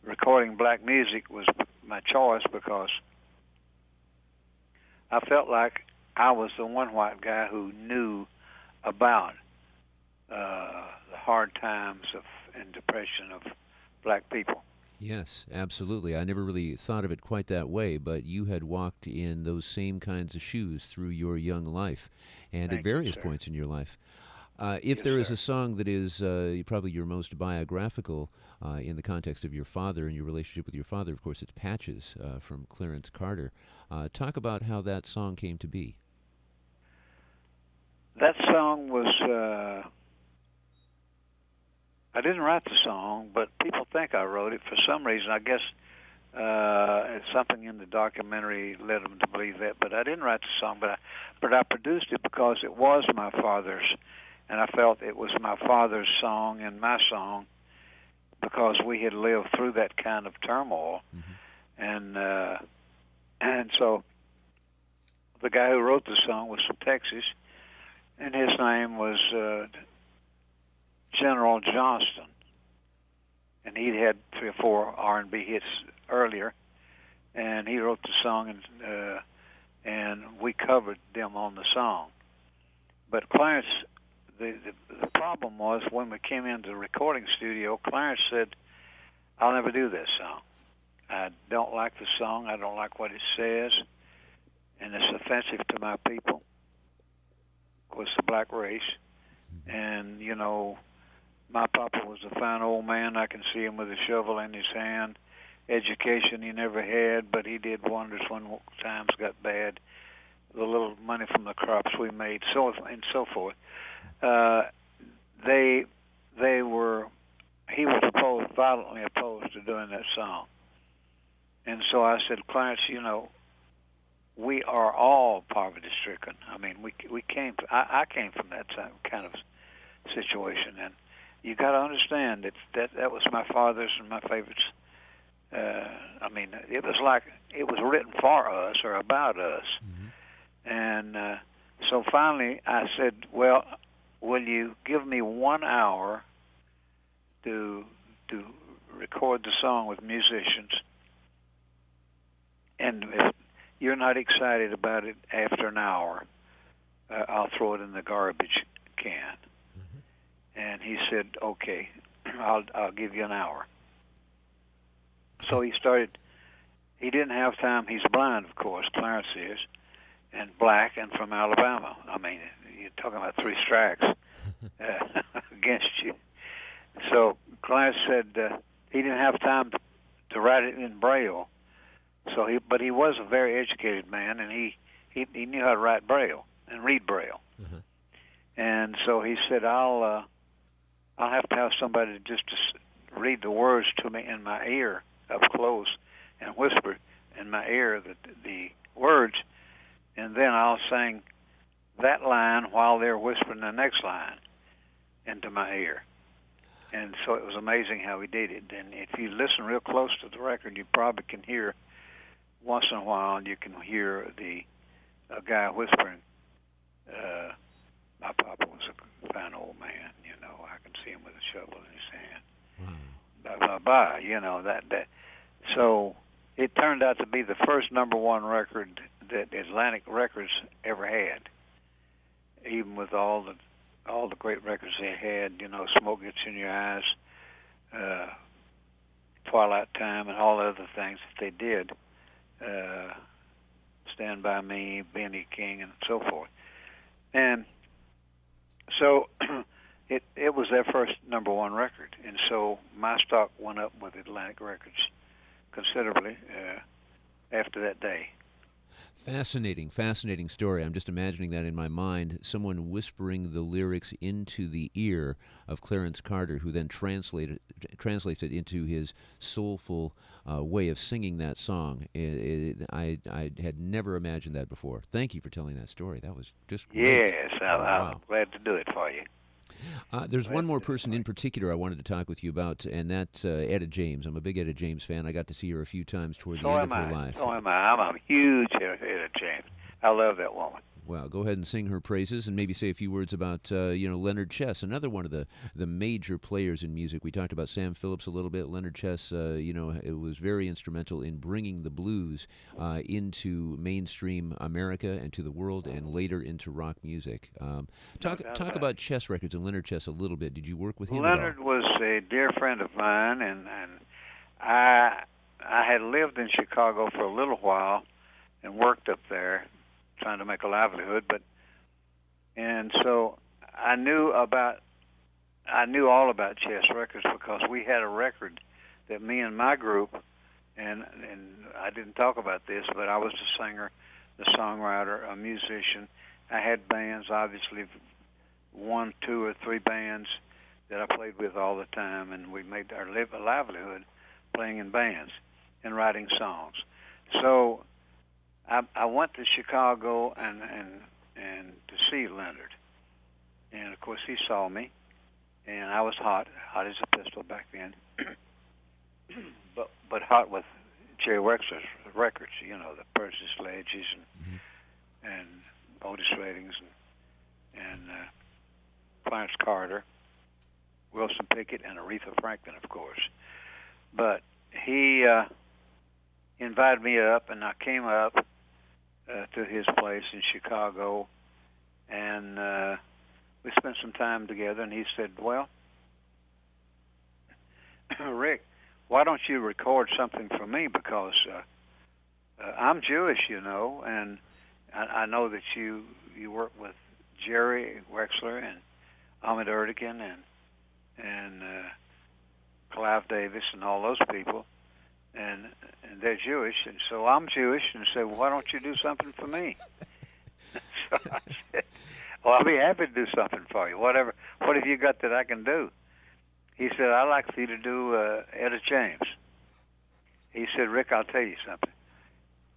Speaker 2: recording black music was my choice because I felt like I was the one white guy who knew about the hard times of and depression of black people.
Speaker 1: Yes, absolutely. I never really thought of it quite that way, but you had walked in those same kinds of shoes through your young life and at
Speaker 2: Thank you,
Speaker 1: various
Speaker 2: sir.
Speaker 1: points in your life. If
Speaker 2: Yes,
Speaker 1: there is
Speaker 2: sir.
Speaker 1: a song that is probably your most biographical in the context of your father and your relationship with your father, of course, it's Patches from Clarence Carter. Talk about how that song came to be.
Speaker 2: That song was. I didn't write the song, but people think I wrote it for some reason. I guess it's something in the documentary led them to believe that. But I didn't write the song, but I produced it because it was my father's, and I felt it was my father's song and my song because we had lived through that kind of turmoil, and so the guy who wrote the song was from Texas, and his name was General Johnston, and he'd had 3 or 4 R&B hits earlier, and he wrote the song, and we covered them on the song. But Clarence, the problem was when we came into the recording studio, Clarence said, "I'll never do this song. I don't like the song. I don't like what it says, and it's offensive to my people, of course, the black race, and you know." My papa was a fine old man. I can see him with a shovel in his hand. Education he never had, but he did wonders when times got bad. The little money from the crops we made, so and so forth. They were. He was violently opposed to doing that song, and so I said, Clarence, you know, we are all poverty-stricken. I mean, we came. I came from that kind of situation, and you got to understand that was my father's and my favorites. I mean, it was like it was written for us or about us. And so finally I said, well, will you give me 1 hour to record the song with musicians? And if you're not excited about it after an hour, I'll throw it in the garbage can. And he said, okay, I'll give you an hour. So he started. He didn't have time. He's blind, of course, Clarence is, and black and from Alabama. I mean, you're talking about 3 strikes against you. So Clarence said he didn't have time to write it in Braille. But he was a very educated man, and he knew how to write Braille and read Braille. And so he said, I'll have to have somebody just to read the words to me in my ear up close and whisper in my ear the words, and then I'll sing that line while they're whispering the next line into my ear. And so it was amazing how he did it. And if you listen real close to the record, you probably can hear, once in a while, you can hear a guy whispering, my papa was a fine old man, you know, I can see him with a shovel in his hand. Blah, blah, blah, you know, that. So it turned out to be the first #1 record that Atlantic Records ever had, even with all the great records they had, you know, Smoke Gets in Your Eyes, Twilight Time, and all the other things that they did, Stand By Me, Benny King, and so forth. And so it was their first #1 record, and so my stock went up with Atlantic Records considerably after that day.
Speaker 1: Fascinating, fascinating story. I'm just imagining that in my mind, someone whispering the lyrics into the ear of Clarence Carter, who then translates it into his soulful way of singing that song. I had never imagined that before. Thank you for telling that story. That was just great.
Speaker 2: Yes,
Speaker 1: Wow.
Speaker 2: I'm glad to do it for you.
Speaker 1: There's one more person in particular I wanted to talk with you about, and that's Etta James. I'm a big Etta James fan. I got to see her a few times toward the end of her life.
Speaker 2: So am I. I'm a huge Etta James. I love that woman.
Speaker 1: Well, go ahead and sing her praises, and maybe say a few words about Leonard Chess, another one of the major players in music. We talked about Sam Phillips a little bit. Leonard Chess, it was very instrumental in bringing the blues into mainstream America and to the world, and later into rock music.
Speaker 2: No
Speaker 1: Talk
Speaker 2: doubt
Speaker 1: talk
Speaker 2: about
Speaker 1: about Chess records and Leonard Chess a little bit. Did you work with
Speaker 2: it.
Speaker 1: him at all?
Speaker 2: Leonard was a dear friend of mine, and I had lived in Chicago for a little while and worked up there, trying to make a livelihood, and so I knew all about Chess Records because we had a record that me and my group, and I didn't talk about this, but I was the singer, the songwriter, a musician. I had bands, obviously 1, 2, or 3 bands that I played with all the time, and we made our livelihood playing in bands and writing songs. So I went to Chicago and to see Leonard, and of course he saw me, and I was hot as a pistol back then, but hot with Jerry Wexler's records, the Percy Sledges and Otis Reddings and Clarence Carter, Wilson Pickett, and Aretha Franklin, of course. But he invited me up, and I came up to his place in Chicago, and we spent some time together, and he said, well, Rick, why don't you record something for me, because I'm Jewish, and I know that you work with Jerry Wexler and Ahmet Ertegun and Clive Davis and all those people, and they're Jewish, and so I'm Jewish, and said, well, why don't you do something for me? So I said, well, I'll be happy to do something for you. What have you got that I can do? He said, I'd like for you to do Etta James. He said, Rick, I'll tell you something.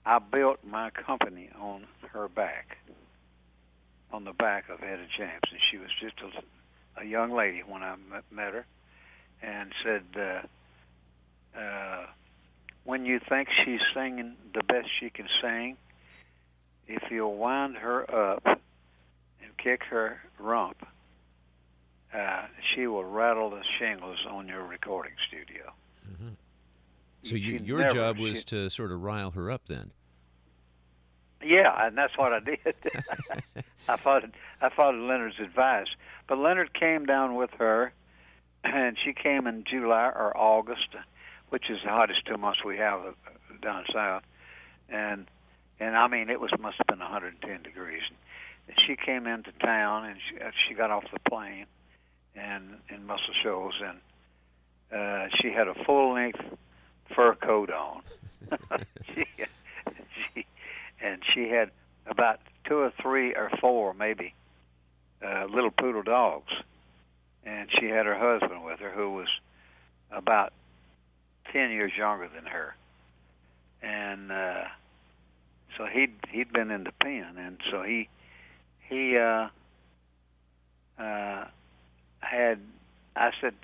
Speaker 2: I built my company on her back, on the back of Etta James, and she was just a young lady when I met her, and said, when you think she's singing the best she can sing, if you'll wind her up and kick her rump, she will rattle the shingles on your recording studio.
Speaker 1: Mm-hmm. So your job was to sort of rile her up then?
Speaker 2: Yeah, and that's what I did. I followed Leonard's advice. But Leonard came down with her, and she came in July or August, which is the hottest 2 months we have down south. And I mean, it must have been 110 degrees. And she came into town, and she got off the plane in Muscle Shoals, and she had a full-length fur coat on. she had about 2 or 3 or 4 maybe little poodle dogs, and she had her husband with her, who was about 10 years younger than her, and so he'd been in the pen, and so he had. I said,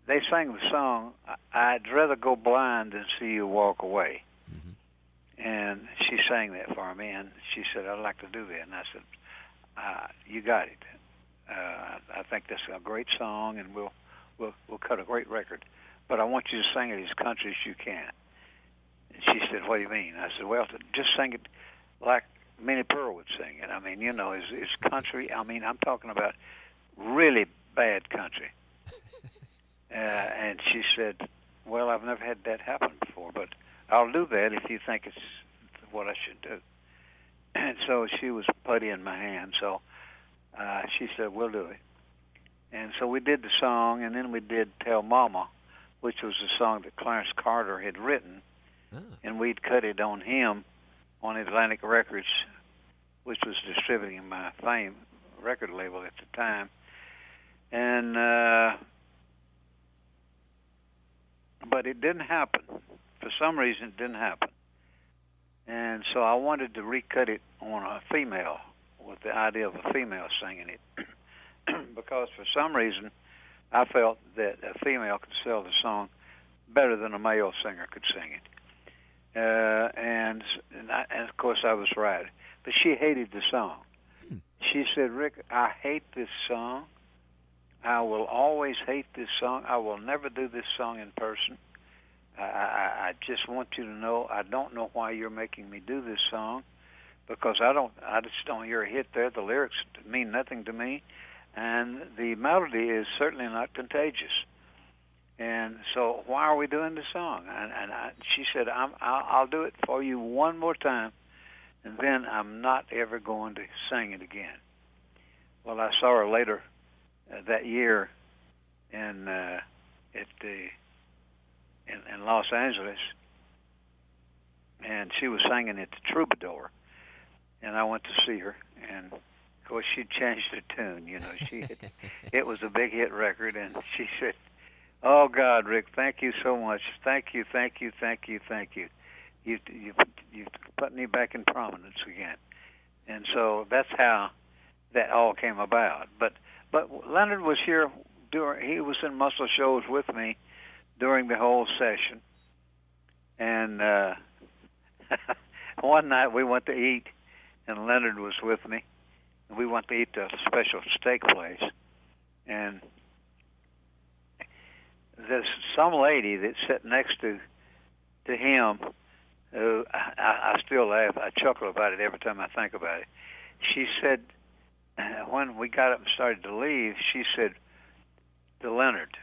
Speaker 2: they sang the song, I'd rather go blind than see you walk away. Mm-hmm. And she sang that for me, and she said, I'd like to do that. And I said, you got it. I think that's a great song, and we'll cut a great record. But I want you to sing it as country as you can. And she said, what do you mean? I said, well, just sing it like Minnie Pearl would sing it. I mean, it's country. I mean, I'm talking about really bad country. And she said, well, I've never had that happen before, but I'll do that if you think it's what I should do. And so she was putty in my hand, so she said, we'll do it. And so we did the song, and then we did Tell Mama, which was a song that Clarence Carter had written, and we'd cut it on him on Atlantic Records, which was distributing my Fame record label at the time. And but it didn't happen. For some reason, it didn't happen. And so I wanted to recut it on a female, with the idea of a female singing it. Because for some reason, I felt that a female could sell the song better than a male singer could sing it. And of course, I was right. but she hated the song. She said, "Rick, I hate this song. I will always hate this song. I will never do this song in person. I just want you to know I don't know why you're making me do this song, because I just don't hear a hit there. The lyrics mean nothing to me, and the melody is certainly not contagious. And so why are we doing the song?" She said, I'll do it for you one more time, and then I'm not ever going to sing it again. Well, I saw her later that year in Los Angeles, and she was singing at the Troubadour, and I went to see her, and of course she'd changed the tune. You know, it was a big hit record, and she said, "Oh God, Rick, thank you so much. Thank you, thank you, thank you, thank you. You put me back in prominence again." And so that's how that all came about. But Leonard was here he was in Muscle Shoals with me during the whole session. And one night we went to eat, and Leonard was with me. And we went to eat at a special steak place. And there's some lady that sat next to him who I still laugh. I chuckle about it every time I think about it. She said, when we got up and started to leave, she said to Leonard,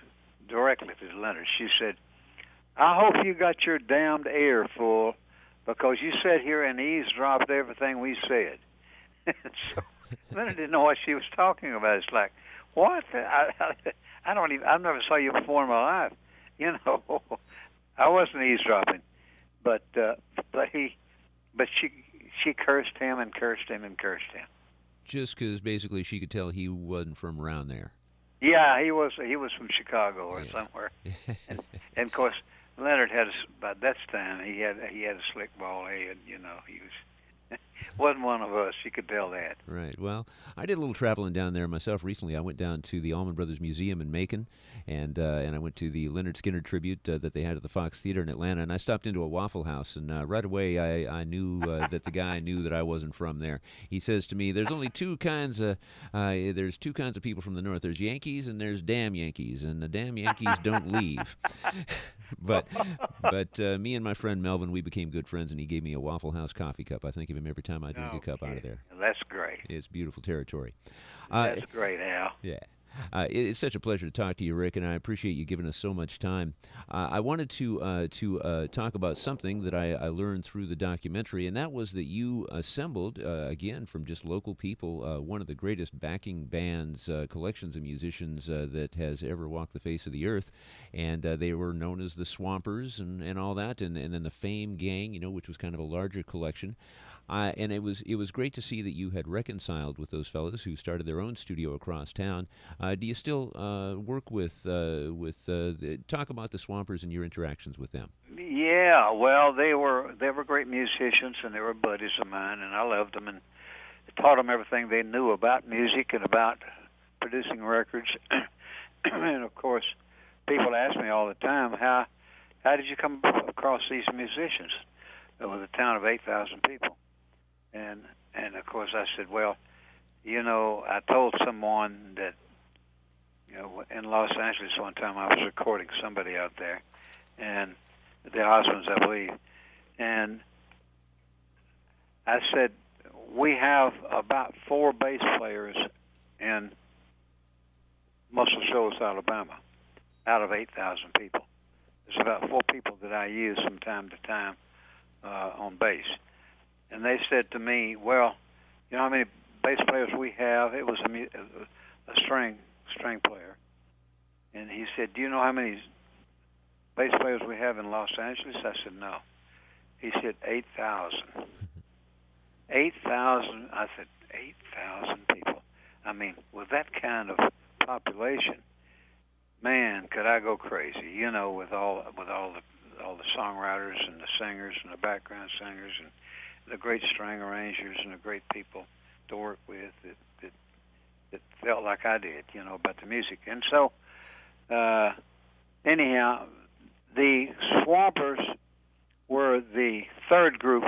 Speaker 2: directly to Leonard, she said, "I hope you got your damned ear full, because you sat here and eavesdropped everything we said." So Leonard didn't know what she was talking about. It's like, what? I don't even. I've never saw you before in my life. You know, I wasn't eavesdropping, but she cursed him and cursed him and cursed him.
Speaker 1: Just because basically she could tell he wasn't from around there.
Speaker 2: Yeah, he was from Chicago or somewhere, and of course Leonard had by that time he had a slick bald head. You know, he wasn't one of us. You could tell that.
Speaker 1: Right. Well, I did a little traveling down there myself recently. I went down to the Allman Brothers Museum in Macon, and I went to the Leonard Skinner tribute that they had at the Fox Theater in Atlanta, and I stopped into a Waffle House, and right away I knew that the guy knew that I wasn't from there. He says to me, "There's only two kinds of people from the North. There's Yankees and there's damn Yankees, and the damn Yankees don't leave." But me and my friend Melvin, we became good friends, and he gave me a Waffle House coffee cup. I think of him every time I drink a cup out of there.
Speaker 2: That's great.
Speaker 1: It's beautiful territory.
Speaker 2: That's great, Al.
Speaker 1: Yeah. It's such a pleasure to talk to you, Rick, and I appreciate you giving us so much time. I wanted to talk about something that I learned through the documentary, and that was that you assembled, again, from just local people, one of the greatest backing bands, collections of musicians that has ever walked the face of the earth, and they were known as the Swampers and all that, and then the Fame Gang, which was kind of a larger collection. And it was great to see that you had reconciled with those fellows who started their own studio across town. Do you still work with talk about the Swampers and your interactions with them?
Speaker 2: Yeah, well, they were great musicians, and they were buddies of mine, and I loved them and taught them everything they knew about music and about producing records. And of course, people ask me all the time, how did you come across these musicians? It was a town of 8,000 people. And of course I said, well, I told someone that, in Los Angeles one time I was recording somebody out there, and the Osmonds, I believe, and I said, we have about 4 bass players in Muscle Shoals, Alabama, out of 8,000 people. There's about 4 people that I use from time to time on bass. And they said to me, well, you know how many bass players we have? It was a string player. And he said, do you know how many bass players we have in Los Angeles? I said, no. He said, 8,000. 8,000. I said, 8,000 people. I mean, with that kind of population, man, could I go crazy, with all the songwriters and the singers and the background singers and the great string arrangers and the great people to work with that felt like I did, about the music. And so, anyhow, the Swampers were the third group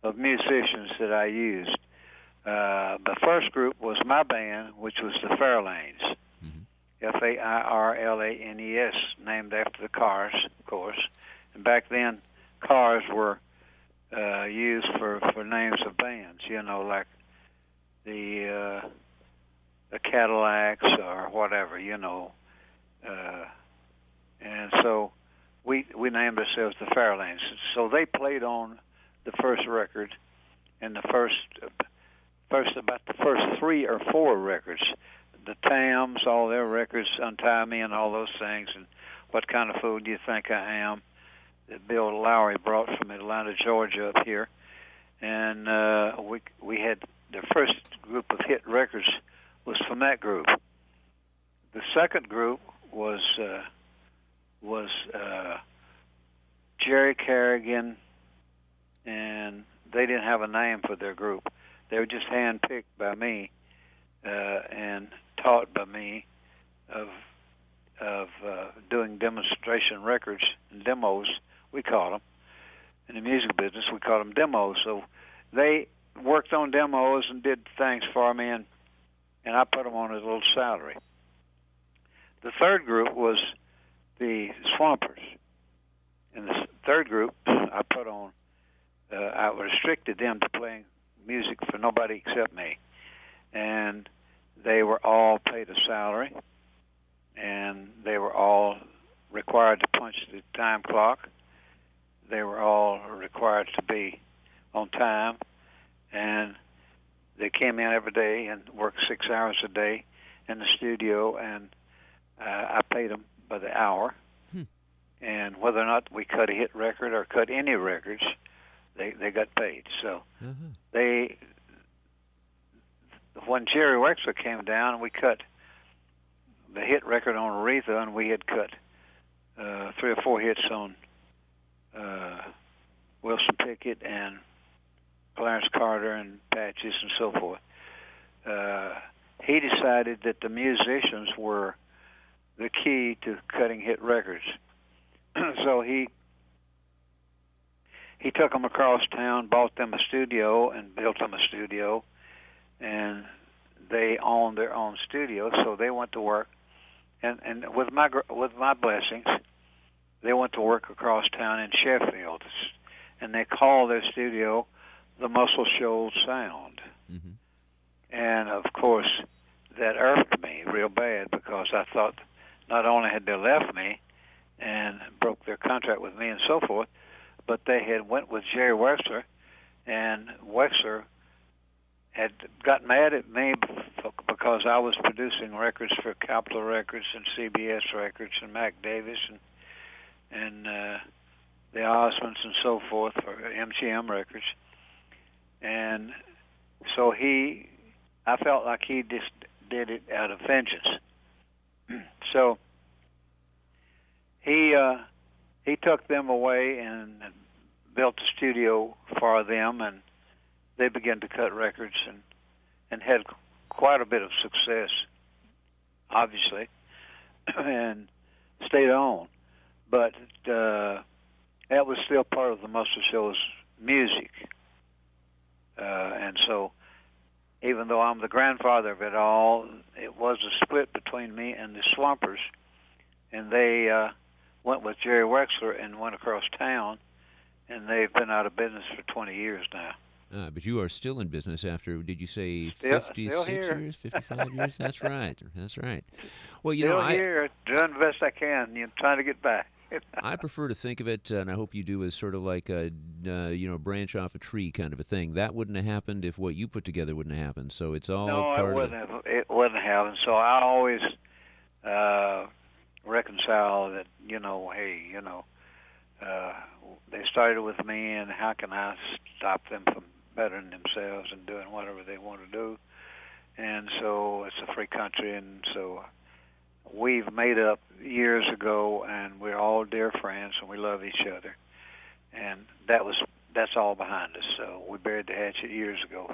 Speaker 2: of musicians that I used. The first group was my band, which was the Fairlanes, Fairlanes, named after the Cars, of course. And back then, Cars were used for names of bands, like the Cadillacs or whatever, and so we named ourselves the Fairlanes. So they played on the first record, and about the first 3 or 4 records, the Tams, all their records, Untie Me, and all those things, and What Kind of Fool Do You Think I Am, that Bill Lowry brought from Atlanta, Georgia, up here, and we had the first group of hit records was from that group. The second group was Jerry Carrigan, and they didn't have a name for their group. They were just handpicked by me and taught by me of doing demonstration records and demos, we call them. In the music business, we call them demos. So they worked on demos and did things for me, and I put them on a little salary. The third group was the Swampers. And the third group, I put on, I restricted them to playing music for nobody except me. And they were all paid a salary, and they were all required to punch the time clock. They were all required to be on time, and they came in every day and worked 6 hours a day in the studio, and I paid them by the hour. And whether or not we cut a hit record or cut any records, they got paid. So when Jerry Wexler came down, we cut the hit record on Aretha, and we had cut 3 or 4 hits on Wilson Pickett and Clarence Carter and Patches and so forth. He decided that the musicians were the key to cutting hit records. So he took them across town, bought them a studio, and built them a studio, and they owned their own studio. So they went to work, and with my blessings, they went to work across town in Sheffield, and they called their studio the Muscle Shoals Sound. And of course, that irked me real bad, because I thought not only had they left me and broke their contract with me and so forth, but they had went with Jerry Wexler, and Wexler had got mad at me because I was producing records for Capitol Records and CBS Records and Mac Davis and the Osmonds and so forth for MGM Records. And so I felt like he just did it out of vengeance. So he took them away and built a studio for them, and they began to cut records and had quite a bit of success, obviously, and stayed on. But that was still part of the Muscle Shoals music. And so even though I'm the grandfather of it all, it was a split between me and the Swampers, and they went with Jerry Wexler and went across town, and they've been out of business for 20 years now.
Speaker 1: But you are still in business after, did you say
Speaker 2: still
Speaker 1: 56 years, 55 years? That's right. That's right. Well,
Speaker 2: still here, doing the best I can, trying to get back.
Speaker 1: I prefer to think of it, and I hope you do, as sort of like a branch off a tree kind of a thing. That wouldn't have happened if what you put together wouldn't have happened. So it's all part of it.
Speaker 2: It wouldn't have. And so I always reconcile that, they started with me, and how can I stop them from bettering themselves and doing whatever they want to do? And so it's a free country, and so we've made up years ago, and we're all dear friends, and we love each other. And that's all behind us. So we buried the hatchet years ago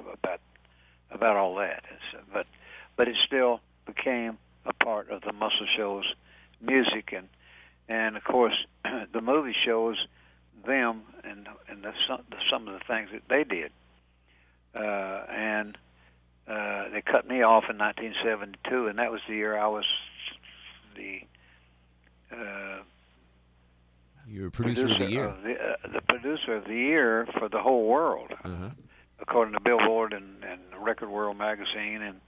Speaker 2: about all that. But it still became a part of the Muscle Shoals music, and of course the movie shows them and some of the things that they did, and they cut me off in 1972, and that was the year I was the
Speaker 1: you were producer of the year.
Speaker 2: The producer of the year for the whole world, according to Billboard and Record World magazine and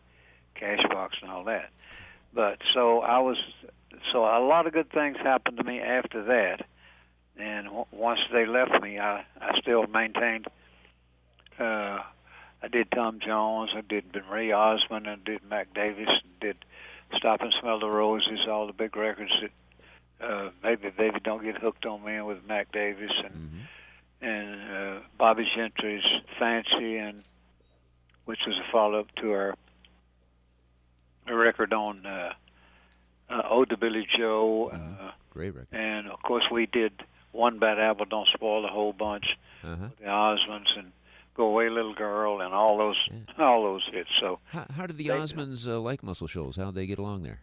Speaker 2: Cashbox and all that. But so a lot of good things happened to me after that. And once they left me, I still maintained. I did Tom Jones, I did Ray Osmond, I did Mac Davis, did Stop and Smell the Roses, all the big records that maybe Baby Don't Get Hooked on Me with Mac Davis and Bobby Gentry's Fancy, and which was a follow-up to our record on Ode to Billy Joe.
Speaker 1: Great record.
Speaker 2: And of course we did One Bad Apple Don't Spoil the Whole Bunch, the Osmonds, and Go Away Little Girl, and all those hits. So
Speaker 1: how did the Osmonds like Muscle Shoals? How did they get along there?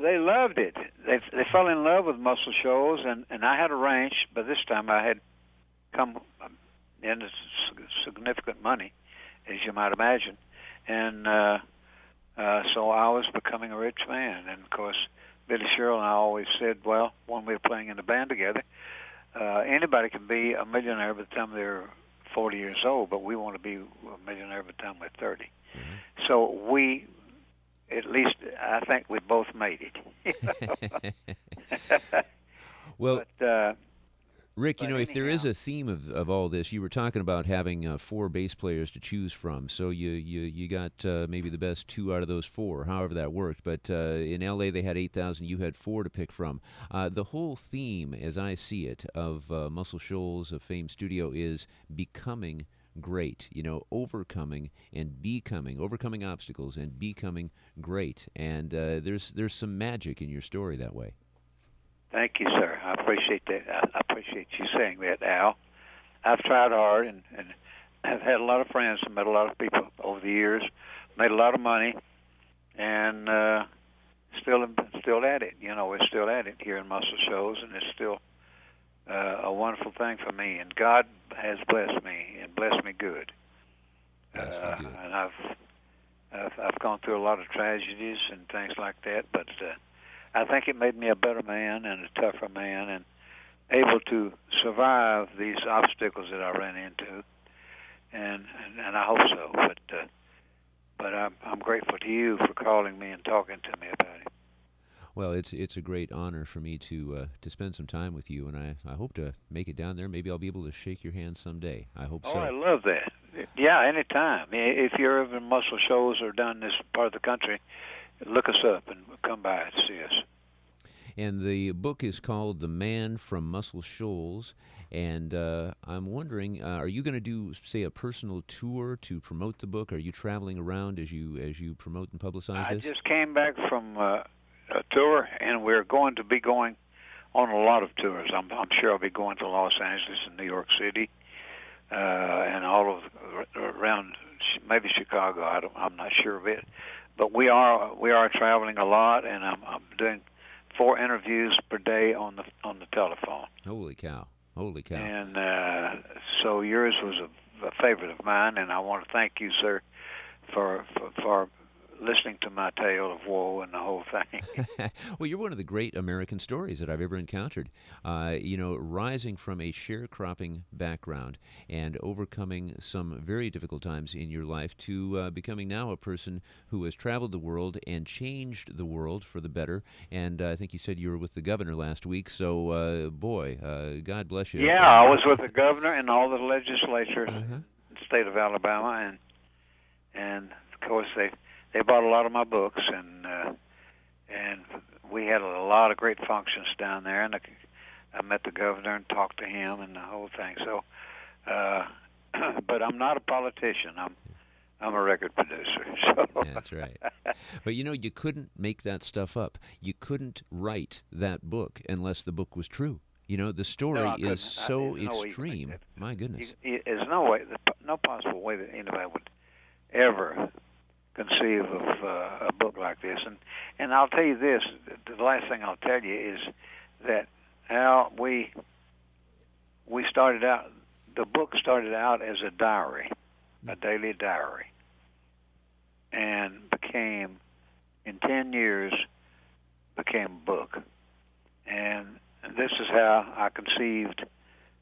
Speaker 2: They loved it. They fell in love with Muscle Shoals, and I had a ranch. But this time I had come into significant money, as you might imagine, and so I was becoming a rich man. And of course, Billy Sherrill and I always said, well, when we were playing in the band together, anybody can be a millionaire by the time they're 40 years old, but we want to be a millionaire by the time we're 30. So we, at least, I think we both made it.
Speaker 1: Well,
Speaker 2: but,
Speaker 1: Rick, if there is a theme of all this, you were talking about having 4 bass players to choose from. So you got maybe the best 2 out of those 4, however that worked. But in L.A. they had 8,000. You had 4 to pick from. The whole theme, as I see it, of Muscle Shoals, of Fame Studio, is becoming great. Overcoming obstacles and becoming great. And there's some magic in your story that way.
Speaker 2: Thank you, sir. I appreciate that. I appreciate you saying that, Al. I've tried hard, and I've had a lot of friends and met a lot of people over the years, made a lot of money, and still at it. We're still at it here in Muscle Shoals, and it's still a wonderful thing for me. And God has blessed me, and blessed me good. And I've gone through a lot of tragedies and things like that, but I think it made me a better man and a tougher man, and able to survive these obstacles that I ran into, and I hope so. But I'm grateful to you for calling me and talking to me about it.
Speaker 1: Well, it's a great honor for me to spend some time with you, and I hope to make it down there. Maybe I'll be able to shake your hand someday. I hope so.
Speaker 2: Oh, I love that. Yeah, anytime. If you're ever in Muscle Shoals or down this part of the country, look us up and come by and see us.
Speaker 1: And the book is called The Man from Muscle Shoals. And I'm wondering, are you going to do, say, a personal tour to promote the book? Are you traveling around as you promote and publicize this?
Speaker 2: I just came back from a tour, and we're going to be going on a lot of tours. I'm sure I'll be going to Los Angeles and New York City, and all of around, maybe Chicago. I'm not sure of it, but we are traveling a lot, and I'm doing 4 interviews per day on the telephone.
Speaker 1: Holy cow! Holy cow!
Speaker 2: And so yours was a favorite of mine, and I want to thank you, sir, for listening to my tale of woe and the whole thing.
Speaker 1: Well, you're one of the great American stories that I've ever encountered. Rising from a sharecropping background and overcoming some very difficult times in your life to becoming now a person who has traveled the world and changed the world for the better. And I think you said you were with the governor last week. So, God bless you.
Speaker 2: Yeah, I was with the governor and all the legislatures in the state of Alabama, and of course they bought a lot of my books, and we had a lot of great functions down there, and I met the governor and talked to him and the whole thing. So, but I'm not a politician. I'm a record producer. So.
Speaker 1: Yeah, that's right. But you couldn't make that stuff up. You couldn't write that book unless the book was true. The story is so extreme. My goodness.
Speaker 2: There's no possible way that anybody would ever conceive of a book like this, and I'll tell you this: the last thing I'll tell you is that Al, we we started out. The book started out as a diary, a daily diary, and became, in 10 years, became a book. And this is how I conceived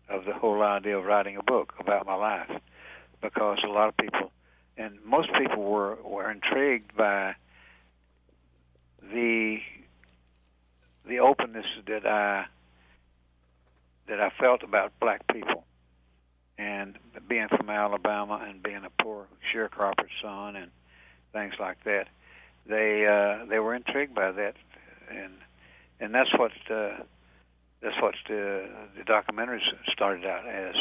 Speaker 2: of the whole idea of writing a book about my life, because a lot of people, and most people were intrigued by the openness that I felt about black people, and being from Alabama and being a poor sharecropper's son and things like that. They were intrigued by that, and that's what the documentaries started out as.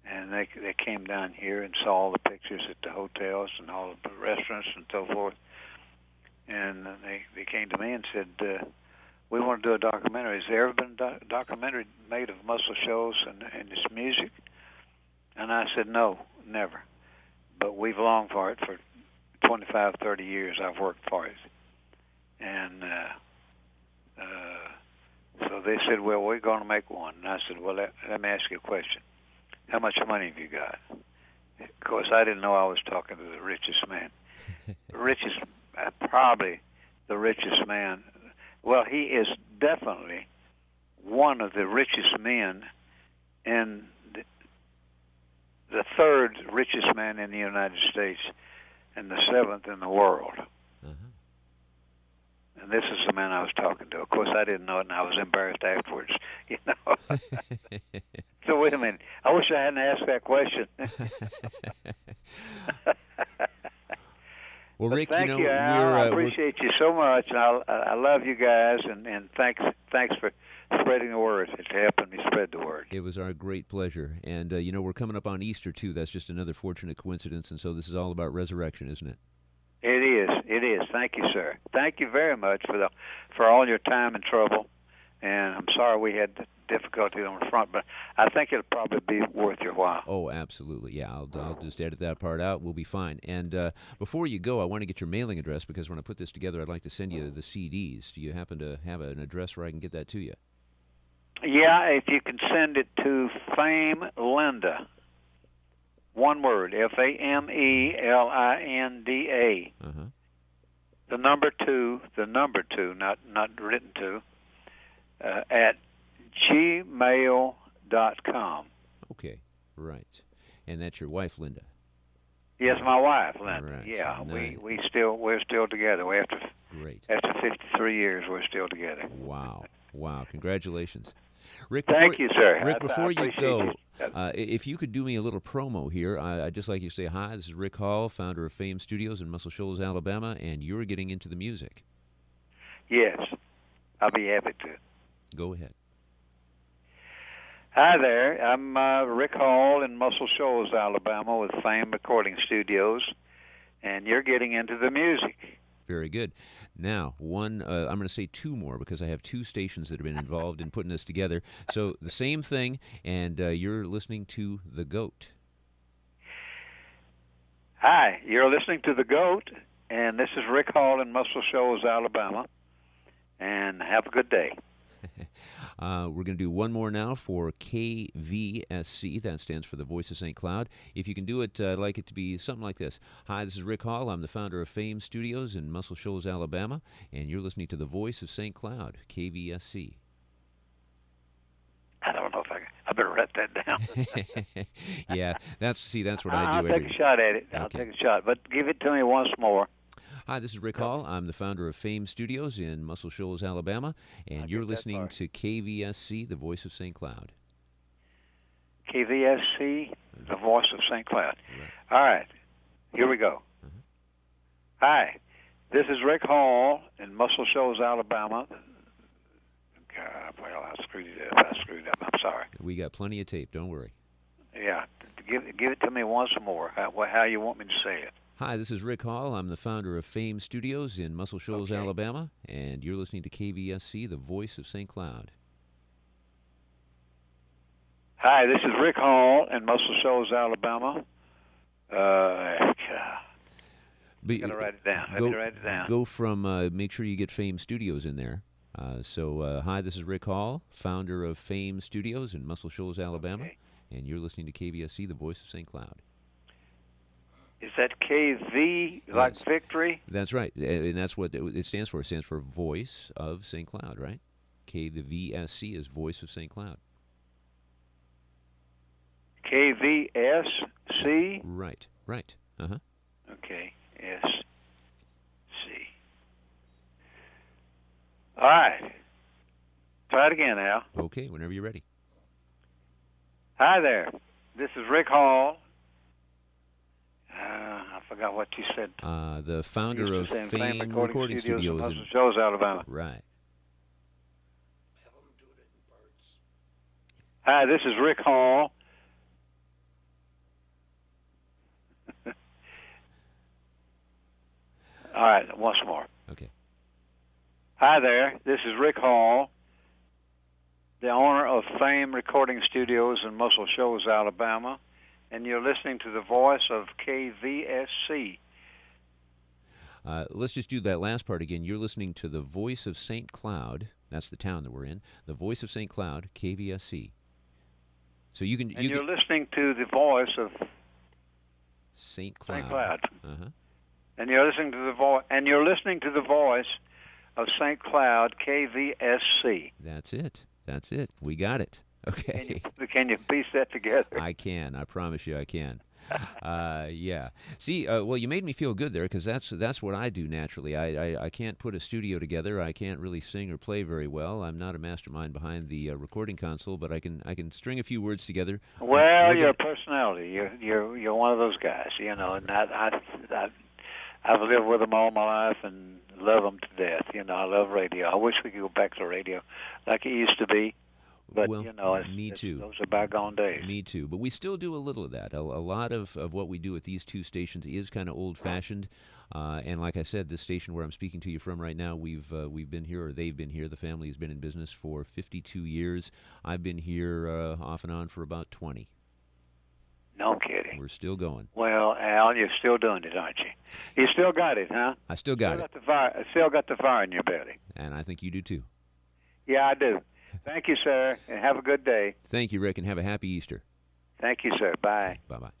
Speaker 2: And they came down here and saw all the pictures at the hotels and all the restaurants and so forth. And they came to me and said, we want to do a documentary. Has there ever been a documentary made of Muscle Shoals and its music? And I said, no, never. But we've longed for it for 25, 30 years. I've worked for it. And so they said, well, we're going to make one. And I said, well, let me ask you a question. How much money have you got? Of course, I didn't know I was talking to the richest man. Probably the richest man. Well, he is definitely one of the richest men, and the third richest man in the United States, and the seventh in the world. And this is the man I was talking to. Of course, I didn't know it, and I was embarrassed afterwards. You know. So wait a minute. I wish I hadn't asked that question.
Speaker 1: Well, Rick,
Speaker 2: thank you, Al. I appreciate you so much, and I love you guys, and thanks for spreading the word. It's helping me spread the word.
Speaker 1: It was our great pleasure. And, we're coming up on Easter, too. That's just another fortunate coincidence, and so this is all about resurrection, isn't it?
Speaker 2: It is. It is. Thank you, sir. Thank you very much for all your time and trouble. And I'm sorry we had difficulty on the front, but I think it'll probably be worth your while.
Speaker 1: Oh, absolutely. Yeah, I'll just edit that part out. We'll be fine. And before you go, I want to get your mailing address, because when I put this together, I'd like to send you the CDs. Do you happen to have an address where I can get that to you?
Speaker 2: Yeah, if you can send it to Fame Linda. One word, FAMELINDA. The number two, not written to, at gmail.com.
Speaker 1: Okay, right. And that's your wife, Linda.
Speaker 2: Yes, my wife, Linda.
Speaker 1: Right.
Speaker 2: Yeah,
Speaker 1: Nice.
Speaker 2: we're still together.
Speaker 1: Great.
Speaker 2: After 53 years, we're still together.
Speaker 1: Wow. Congratulations. Rick,
Speaker 2: thank you, sir.
Speaker 1: Rick, before you go,
Speaker 2: you.
Speaker 1: if you could do me a little promo here, I'd just like you to say, hi, this is Rick Hall, founder of Fame Studios in Muscle Shoals, Alabama, and you're getting into the music.
Speaker 2: Yes, I'll be happy to.
Speaker 1: Go ahead.
Speaker 2: Hi there. I'm Rick Hall in Muscle Shoals, Alabama, with Fame Recording Studios, and you're getting into the music.
Speaker 1: Very good. Now, I'm going to say two more, because I have two stations that have been involved in putting this together. So the same thing, and you're listening to The GOAT.
Speaker 2: Hi, you're listening to The GOAT, and this is Rick Hall in Muscle Shoals, Alabama, and have a good day.
Speaker 1: We're going to do one more now for KVSC. That stands for the Voice of St. Cloud. If you can do it, I'd like it to be something like this. Hi, this is Rick Hall. I'm the founder of Fame Studios in Muscle Shoals, Alabama, and you're listening to the Voice of St. Cloud, KVSC.
Speaker 2: I don't know if I better write that down.
Speaker 1: Yeah, that's what I do.
Speaker 2: I'll take a shot at it.
Speaker 1: Okay.
Speaker 2: I'll take a shot, but give it to me once more.
Speaker 1: Hi, this is Rick Hall. I'm the founder of Fame Studios in Muscle Shoals, Alabama, and you're listening to KVSC, the Voice of St. Cloud.
Speaker 2: KVSC, the Voice of St. Cloud. Right. All right, here we go. Hi, this is Rick Hall in Muscle Shoals, Alabama. God, well, I screwed up. I'm sorry.
Speaker 1: We got plenty of tape. Don't worry.
Speaker 2: Yeah, give it to me once more. How you want me to say it?
Speaker 1: Hi, this is Rick Hall. I'm the founder of Fame Studios in Muscle Shoals, Alabama, and you're listening to KVSC, the Voice of St. Cloud.
Speaker 2: Hi, this is Rick Hall in Muscle Shoals, Alabama. I'm going to write it down. Let me write it down.
Speaker 1: Go from, make sure you get Fame Studios in there. Hi, this is Rick Hall, founder of Fame Studios in Muscle Shoals, Alabama,
Speaker 2: Okay.
Speaker 1: and you're listening to KVSC, the voice of St. Cloud.
Speaker 2: Is that KV like
Speaker 1: Yes,
Speaker 2: victory?
Speaker 1: that's right, and that's what it stands for. It stands for Voice of St. Cloud, right? The VSC is Voice of St. Cloud.
Speaker 2: KVSC?
Speaker 1: Right, right. Uh-huh.
Speaker 2: Okay, SC. All right. Try it again, Al.
Speaker 1: Okay, whenever you're ready.
Speaker 2: Hi there. This is Rick Hall. I forgot what you said.
Speaker 1: The founder of
Speaker 2: Fame
Speaker 1: Fame
Speaker 2: Recording Studios in
Speaker 1: in
Speaker 2: Muscle Shoals, Alabama.
Speaker 1: right.
Speaker 2: Hi, this is Rick Hall. All right, once more.
Speaker 1: Okay.
Speaker 2: Hi there. This is Rick Hall, the owner of Fame Recording Studios in Muscle Shoals, Alabama, and you're listening to the voice of KVSC.
Speaker 1: Let's just do that last part again. You're listening to the Voice of St. Cloud. That's the town that we're in. The Voice of St. Cloud, KVSC. So you can.
Speaker 2: And you're listening to the voice of
Speaker 1: St. Cloud.
Speaker 2: St. Cloud.
Speaker 1: Uh-huh.
Speaker 2: And you're listening to the voice. And you're listening to the voice of St. Cloud, KVSC.
Speaker 1: That's it. That's it. We got it. Okay.
Speaker 2: Can you piece that together?
Speaker 1: I can. I promise you I can. Yeah. See, well, you made me feel good there because that's what I do naturally. I can't put a studio together. I can't really sing or play very well. I'm not a mastermind behind the recording console, but I can string a few words together.
Speaker 2: Well, you're a personality. You're one of those guys, you know. And I've lived with them all my life and love them to death. You know, I love radio. I wish we could go back to radio like it used to be. But,
Speaker 1: well,
Speaker 2: you know,
Speaker 1: me too.
Speaker 2: Those are bygone days.
Speaker 1: Me too. But we still do a little of that. A lot of what we do at these two stations is kind of old-fashioned. And like I said, this station where I'm speaking to you from right now, we've been here, or they've been here. The family has been in business for 52 years. I've been here off and on for about 20.
Speaker 2: No kidding.
Speaker 1: We're still going.
Speaker 2: Well, Al, you're still doing it, aren't you? You still got it, huh?
Speaker 1: I still got it.
Speaker 2: Still got the fire in your belly.
Speaker 1: And I think you do too.
Speaker 2: Yeah, I do. Thank you, sir, and have a good day.
Speaker 1: Thank you, Rick, and have a happy Easter.
Speaker 2: Thank you, sir. Bye.
Speaker 1: Bye-bye.